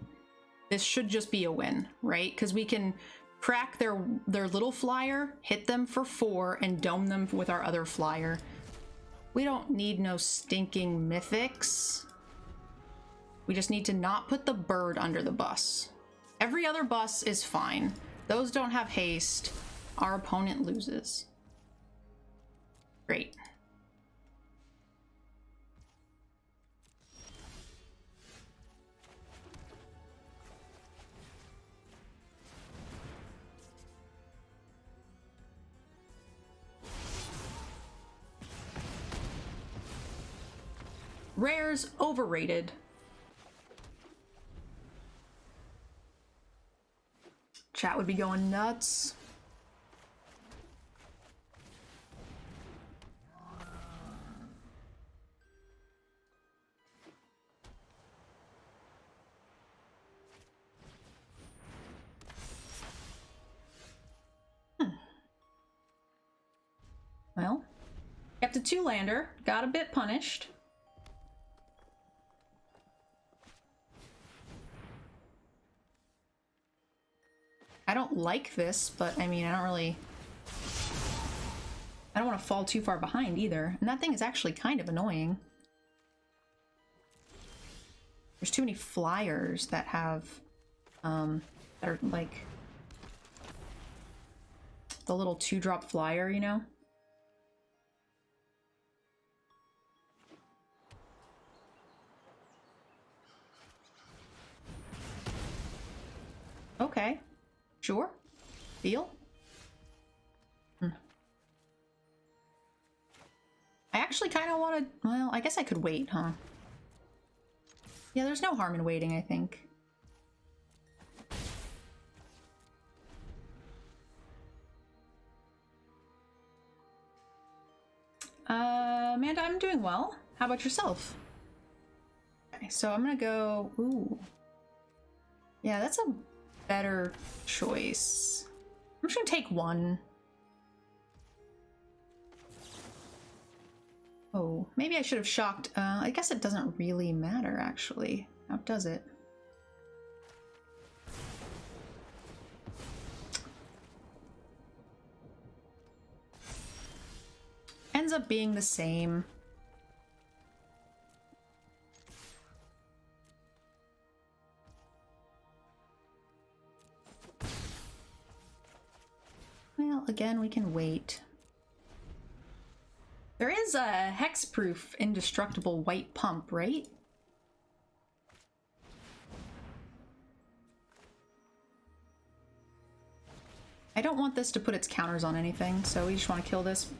This should just be a win, right? Because we can crack their little flyer, hit them for 4, and dome them with our other flyer. We don't need no stinking mythics. We just need to not put the bird under the bus. Every other bus is fine. Those don't have haste. Our opponent loses. Great. Rares overrated. Chat would be going nuts. Well, kept a 2-lander, got a bit punished. I don't like this, but I mean, I I don't want to fall too far behind either. And that thing is actually kind of annoying. There's too many flyers that have, that are like the little 2-drop flyer, you know? Okay. Sure. Deal. I actually kind of want to... Well, I guess I could wait, huh? Yeah, there's no harm in waiting, I think. Amanda, I'm doing well. How about yourself? Okay, so I'm gonna go... Ooh. Yeah, that's a better choice. I'm just gonna take one. Oh, maybe I should have shocked. I guess it doesn't really matter, actually. How does it? Ends up being the same. Well, again, we can wait. There is a hexproof indestructible white pump, right? I don't want this to put its counters on anything, so we just want to kill this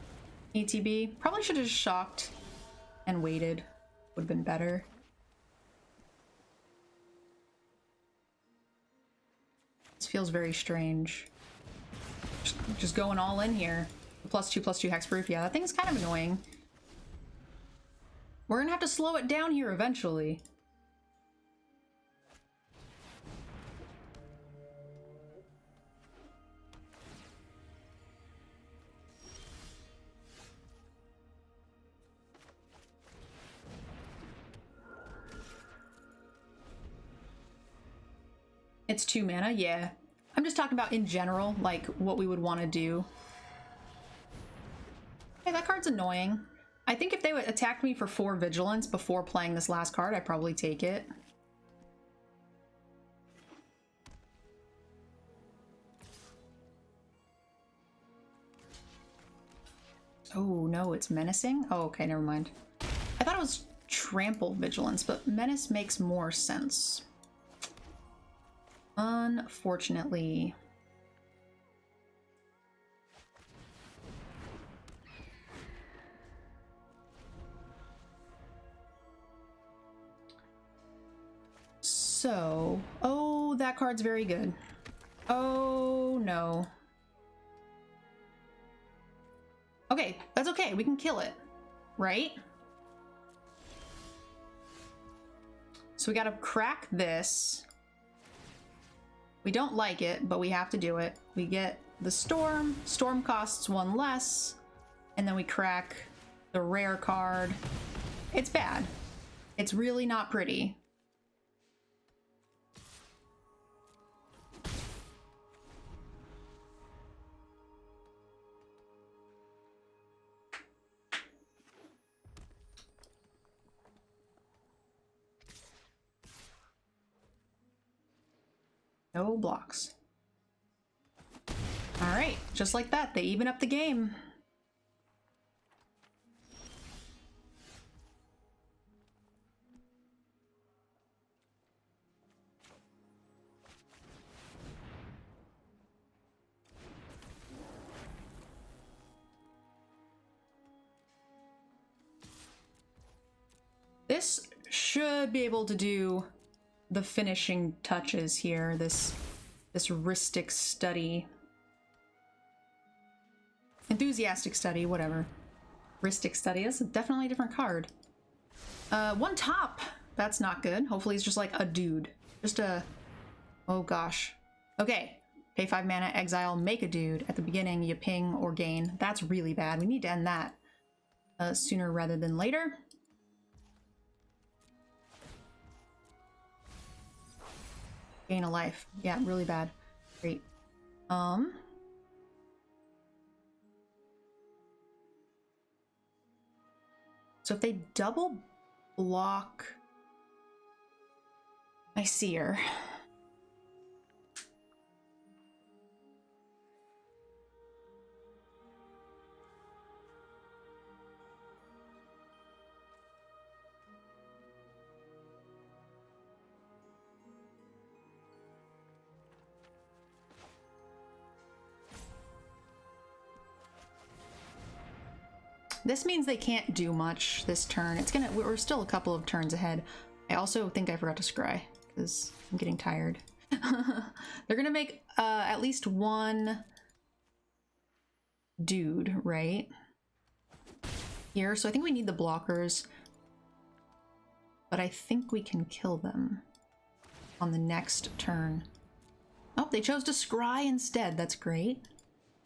ETB. Probably should have just shocked and waited. Would have been better. This feels very strange. Just going all in here. +2/+2 hexproof. Yeah, that thing's kind of annoying. We're gonna have to slow it down here eventually. It's 2 mana, yeah. I'm just talking about in general, like what we would want to do. Hey, that card's annoying. I think if they would attack me for 4 vigilance before playing this last card, I'd probably take it. Oh no, it's menacing? Oh, okay, never mind. I thought it was trample vigilance, but menace makes more sense. Unfortunately. So, oh, that card's very good. Oh, no. Okay, that's okay. We can kill it, right? So we gotta crack this. We don't like it, but we have to do it. We get the storm. Storm costs 1 less. And then we crack the rare card. It's bad. It's really not pretty. No blocks. All right, just like that, they even up the game. This should be able to do the finishing touches here, this Ristic Study. Enthusiastic Study, whatever. Ristic Study, that's definitely a different card. 1 top! That's not good. Hopefully it's just like a dude. Just a... Oh gosh. Okay. Pay 5 mana, exile, make a dude. At the beginning, you ping or gain. That's really bad. We need to end that sooner rather than later. Gain a life. Yeah, really bad. Great. So if they double block... I see her. This means they can't do much this turn. We're still a couple of turns ahead. I also think I forgot to scry because I'm getting tired. They're gonna make at least one dude, right? Here, so I think we need the blockers. But I think we can kill them on the next turn. Oh, they chose to scry instead. That's great.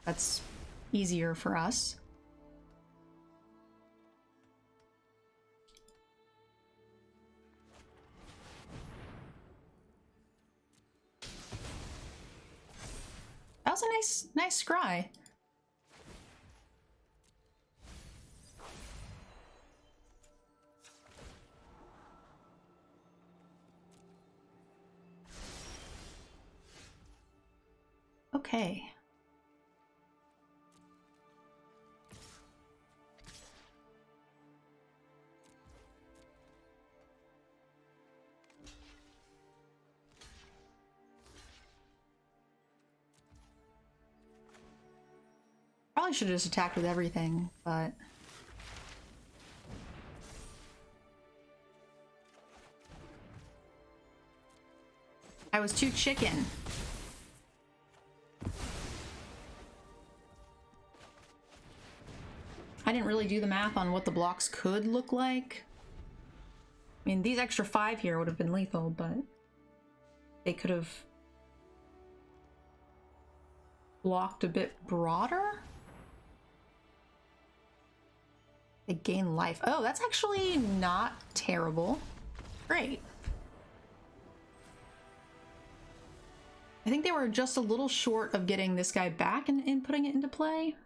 That's easier for us. That was a nice scry. Okay. Probably should have just attacked with everything, but... I was too chicken. I didn't really do the math on what the blocks could look like. I mean, these extra 5 here would have been lethal, but they could have blocked a bit broader. They gain life. Oh, that's actually not terrible. Great. I think they were just a little short of getting this guy back and putting it into play.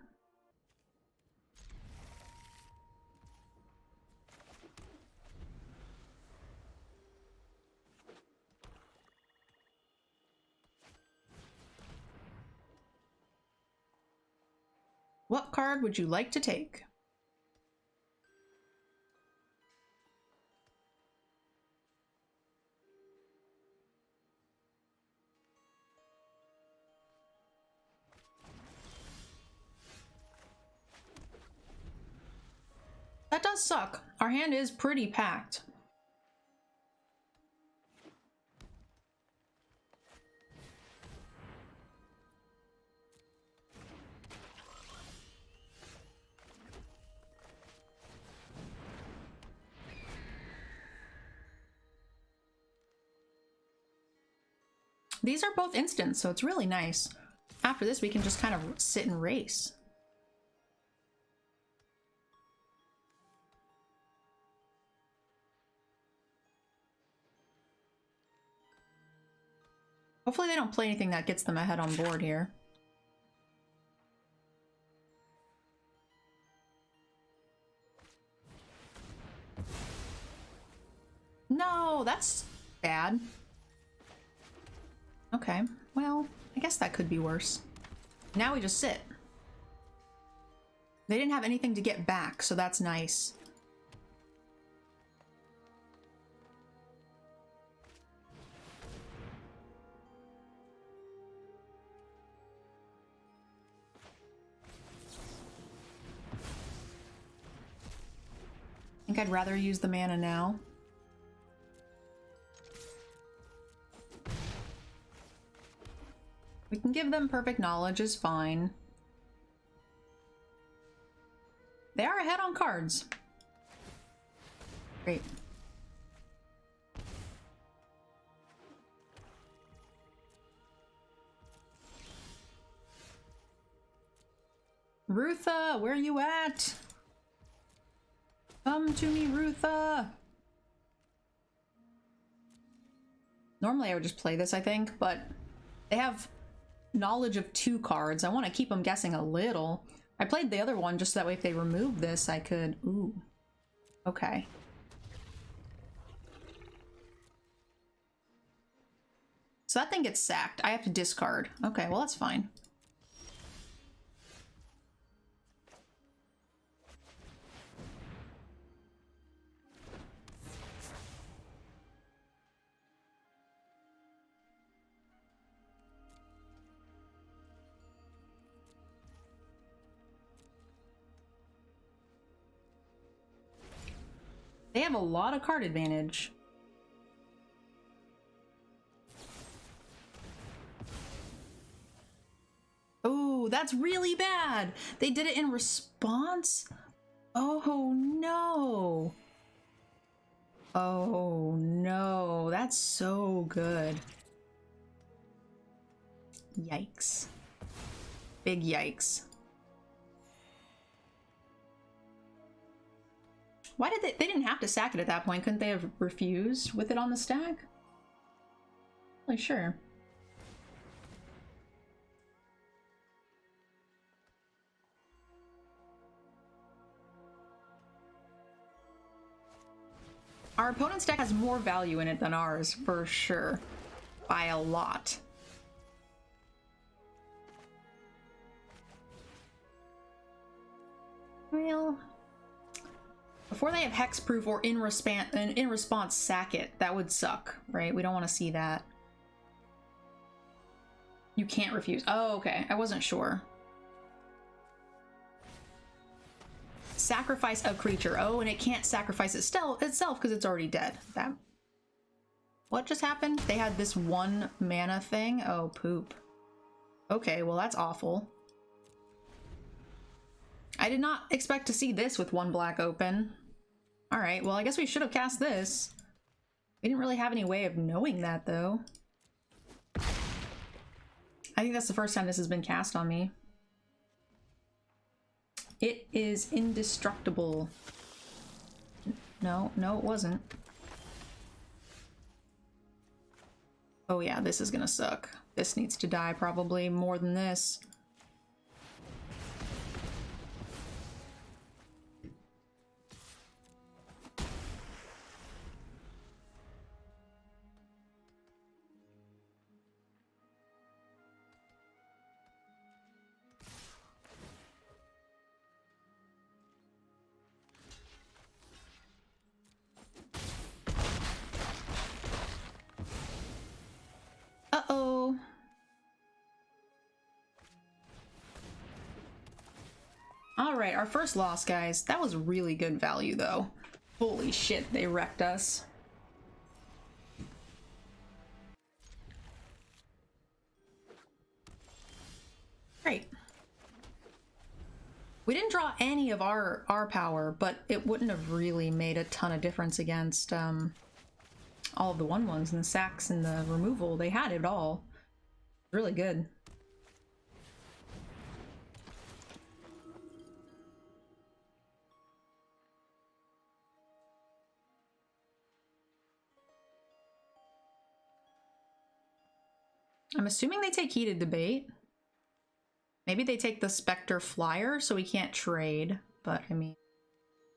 What card would you like to take? That does suck. Our hand is pretty packed. These are both instants, so it's really nice. After this, we can just kind of sit and race. Hopefully they don't play anything that gets them ahead on board here. No, that's bad. Okay, well, I guess that could be worse. Now we just sit. They didn't have anything to get back, so that's nice. I think I'd rather use the mana now. We can give them perfect knowledge is fine. They are ahead on cards. Great. Rutha, where are you at? Come to me, Rutha! Normally I would just play this, I think, but they have knowledge of 2 cards. I want to keep them guessing a little. I played the other one just so that way if they remove this, I could... Ooh. Okay. So that thing gets sacked. I have to discard. Okay, well that's fine. They have a lot of card advantage. Oh, that's really bad. They did it in response? Oh no. Oh no, that's so good. Yikes. Big yikes. Why did they didn't have to sack it at that point. Couldn't they have refused with it on the stack? Like, sure. Our opponent's deck has more value in it than ours, for sure. By a lot. Well, before they have hexproof or in response sack it, that would suck, right? We don't want to see that. You can't refuse. Oh, okay. I wasn't sure. Sacrifice a creature. Oh, and it can't sacrifice itself because it's already dead. That. What just happened? They had this one mana thing? Oh, poop. Okay, well that's awful. I did not expect to see this with one black open. Alright, well I guess we should have cast this. We didn't really have any way of knowing that though. I think that's the first time this has been cast on me. It is indestructible. No, it wasn't. Oh yeah, this is gonna suck. This needs to die probably more than this. Uh-oh. Alright, our first loss, guys. That was really good value, though. Holy shit, they wrecked us. Great. We didn't draw any of our power, but it wouldn't have really made a ton of difference against all of the 1/1s and the sacks and the removal. They had it all. Really good. I'm assuming they take Heated Debate. Maybe they take the Spectre Flyer so we can't trade, but I mean,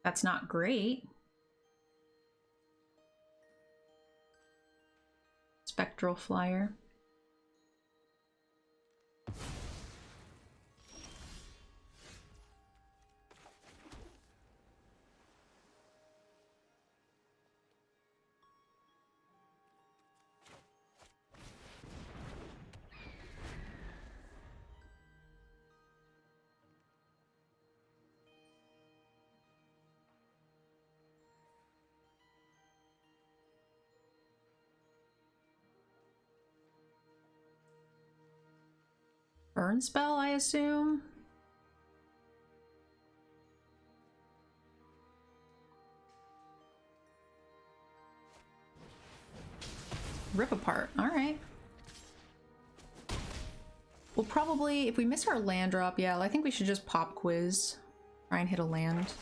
that's not great. Spectral Flyer. Burn spell, I assume? Rip apart, alright. We'll probably, if we miss our land drop, yeah, I think we should just pop quiz. Try and hit a land.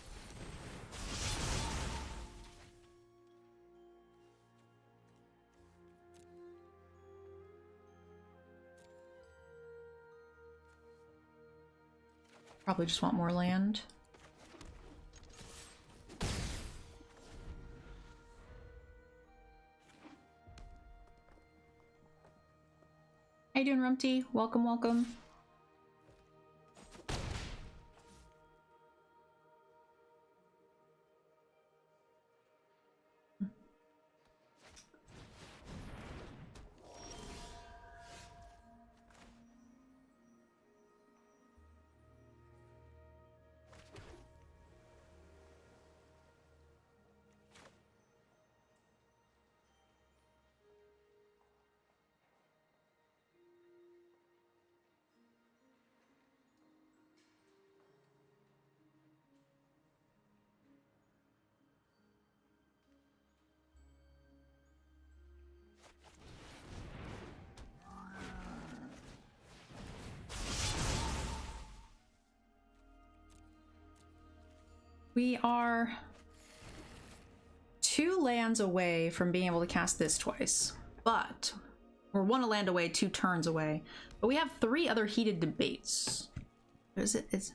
Probably just want more land. How you doing, Rumty? Welcome, welcome. We are 2 lands away from being able to cast this twice, but we're 1 land away, 2 turns away. But we have 3 other heated debates. What is it?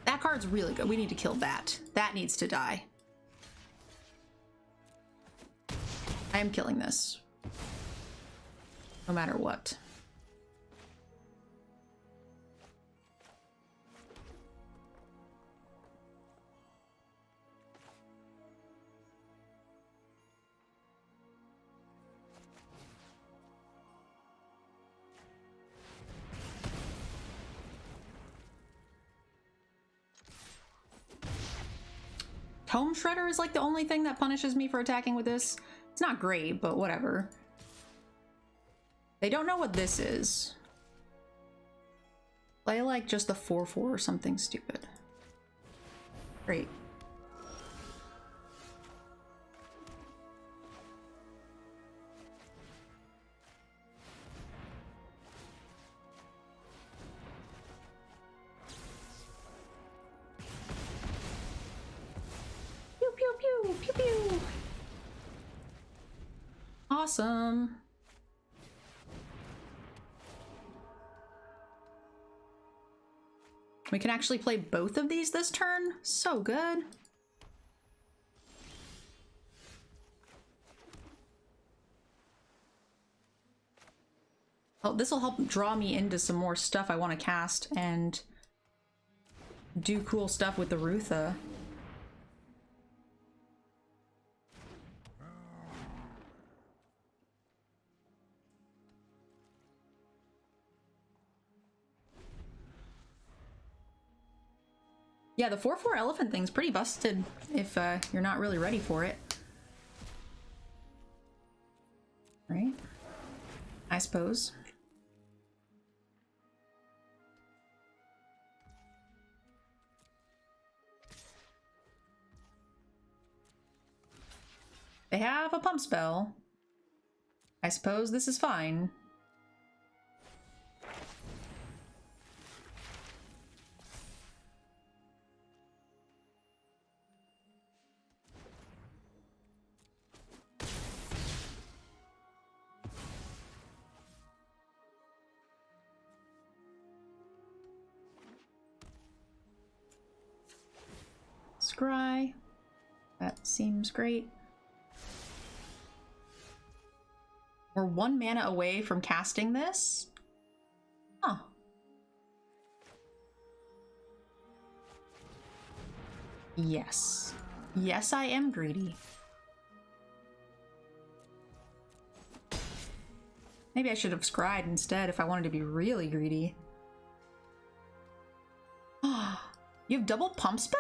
That card's really good. We need to kill that. That needs to die. I am killing this. No matter what. Tome Shredder is like the only thing that punishes me for attacking with this. It's not great, but whatever. They don't know what this is. Play like just the 4/4 or something stupid. Great. Pew, pew, pew, pew. Awesome. We can actually play both of these this turn. So good. Oh, this will help draw me into some more stuff I want to cast and do cool stuff with the Rutha. Yeah, the 4/4 elephant thing's pretty busted if you're not really ready for it. Right? I suppose. They have a pump spell. I suppose this is fine. Scry. That seems great. We're 1 mana away from casting this? Huh. Yes. Yes, I am greedy. Maybe I should have scryed instead if I wanted to be really greedy. You have double pump spell?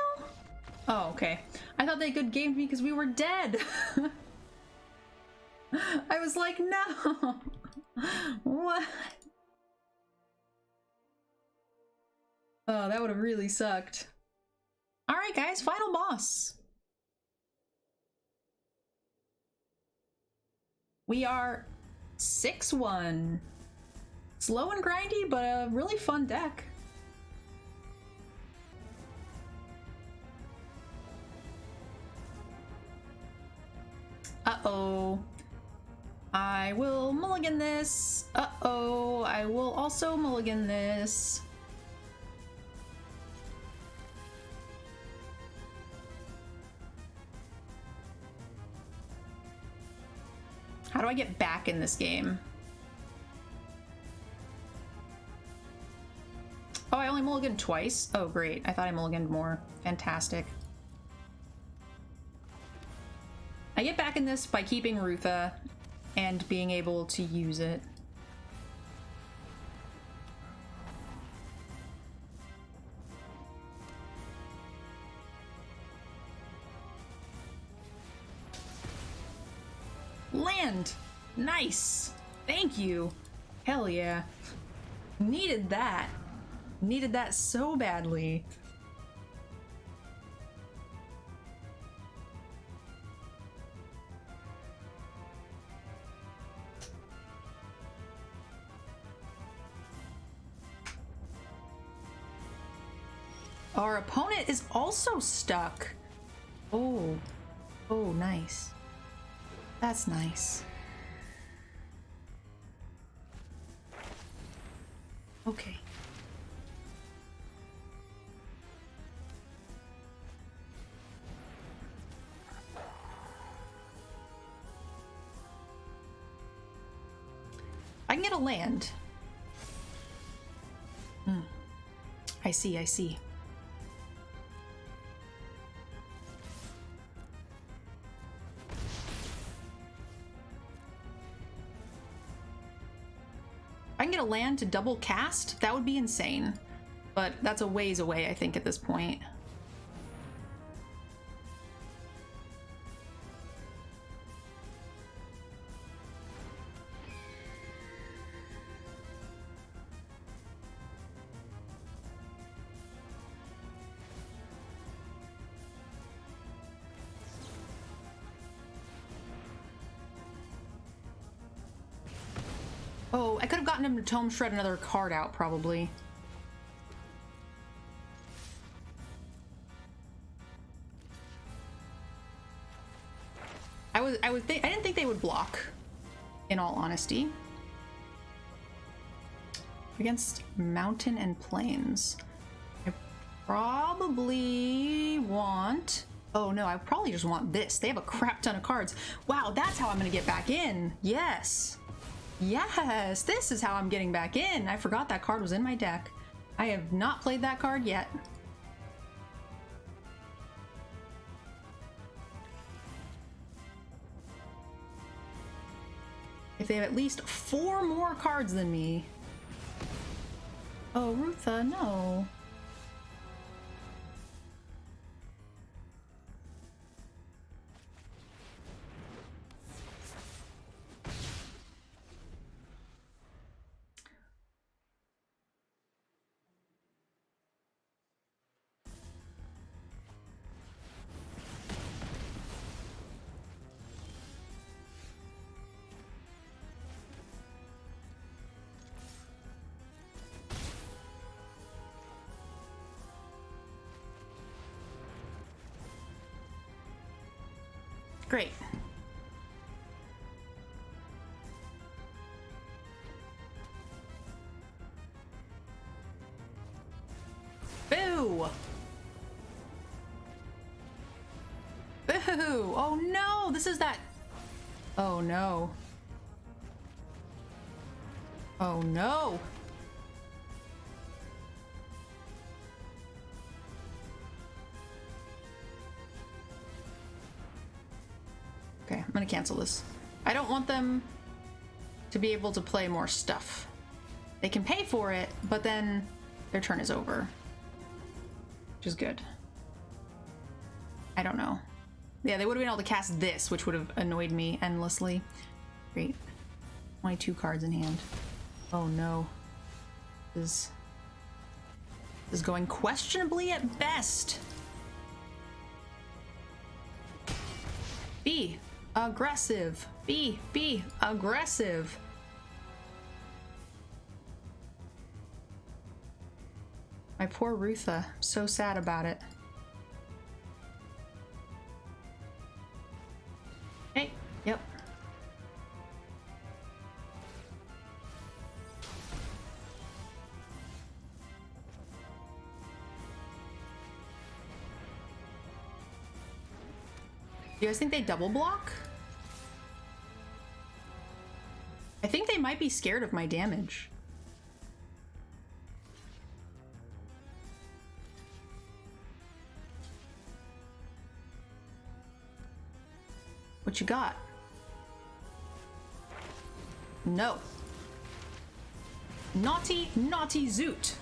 Oh, okay. I thought they good gamed me because we were dead. I was like, no. What? Oh, that would have really sucked. All right, guys, final boss. We are 6-1. Slow and grindy, but a really fun deck. Uh-oh. I will mulligan this. Uh-oh. I will also mulligan this. How do I get back in this game? Oh, I only mulliganed twice? Oh, great. I thought I mulliganed more. Fantastic. I get back in this by keeping Rutha and being able to use it. Land! Nice! Thank you! Hell yeah. Needed that. Needed that so badly. Our opponent is also stuck. Oh. Oh, nice. That's nice. Okay. I can get a land. I see, I see. I can get a land to double cast? That would be insane. But that's a ways away, I think, at this point. Oh, I could have gotten him to Tome Shred another card out, probably. I didn't think they would block, in all honesty. Against Mountain and Plains. I probably want... Oh no, I probably just want this. They have a crap ton of cards. Wow, that's how I'm gonna get back in. Yes. Yes, this is how I'm getting back in. I forgot that card was in my deck. I have not played that card yet. If they have at least 4 more cards than me. Oh, Rutha, no. Great. Boo! Boo! Oh no! This is that... Oh no. Oh no! Okay, I'm gonna cancel this. I don't want them to be able to play more stuff. They can pay for it, but then their turn is over. Which is good. I don't know. Yeah, they would have been able to cast this, which would have annoyed me endlessly. Great. 22 cards in hand. Oh no. This is going questionably at best. Be aggressive. Be aggressive. My poor Rutha. So sad about it. Hey, yep. Do you guys think they double block? I think they might be scared of my damage. What you got? No. Naughty, naughty Zoot.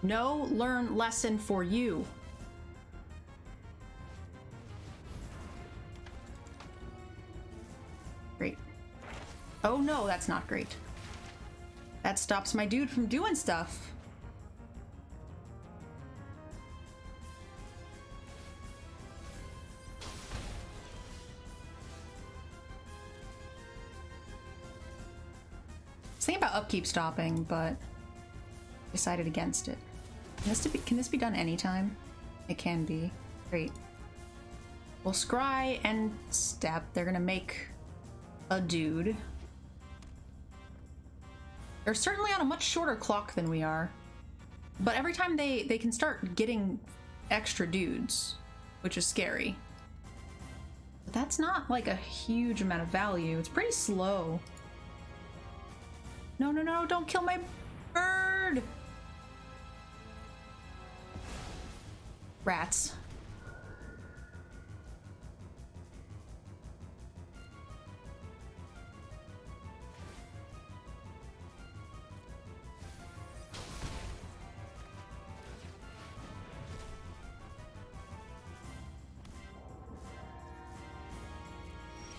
No learn lesson for you. Great. Oh no, that's not great. That stops my dude from doing stuff. I was thinking about upkeep stopping, but decided against it. Can this be done anytime? It can be. Great. Well, Scry and Step, they're gonna make a dude. They're certainly on a much shorter clock than we are. But every time they can start getting extra dudes, which is scary. But that's not like a huge amount of value. It's pretty slow. No, no, no, don't kill my bird! Rats.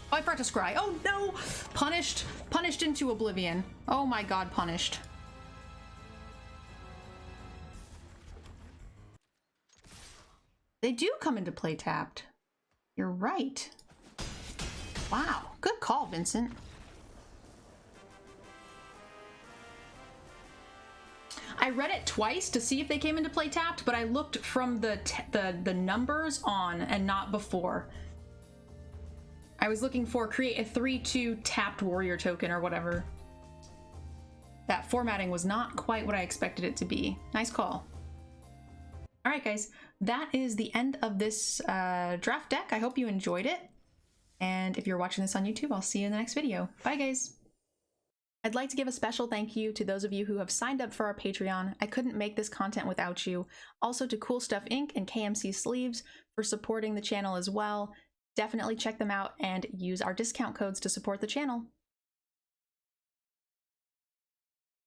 Oh, I forgot to scry. Oh no! Punished. Punished into oblivion. Oh my god, punished. They do come into play tapped. You're right. Wow. Good call, Vincent. I read it twice to see if they came into play tapped, but I looked from the numbers on and not before. I was looking for create a 3/2 tapped warrior token or whatever. That formatting was not quite what I expected it to be. Nice call. All right, guys, that is the end of this draft deck. I hope you enjoyed it. And if you're watching this on YouTube, I'll see you in the next video. Bye, guys. I'd like to give a special thank you to those of you who have signed up for our Patreon. I couldn't make this content without you. Also to Cool Stuff Inc. and KMC Sleeves for supporting the channel as well. Definitely check them out and use our discount codes to support the channel.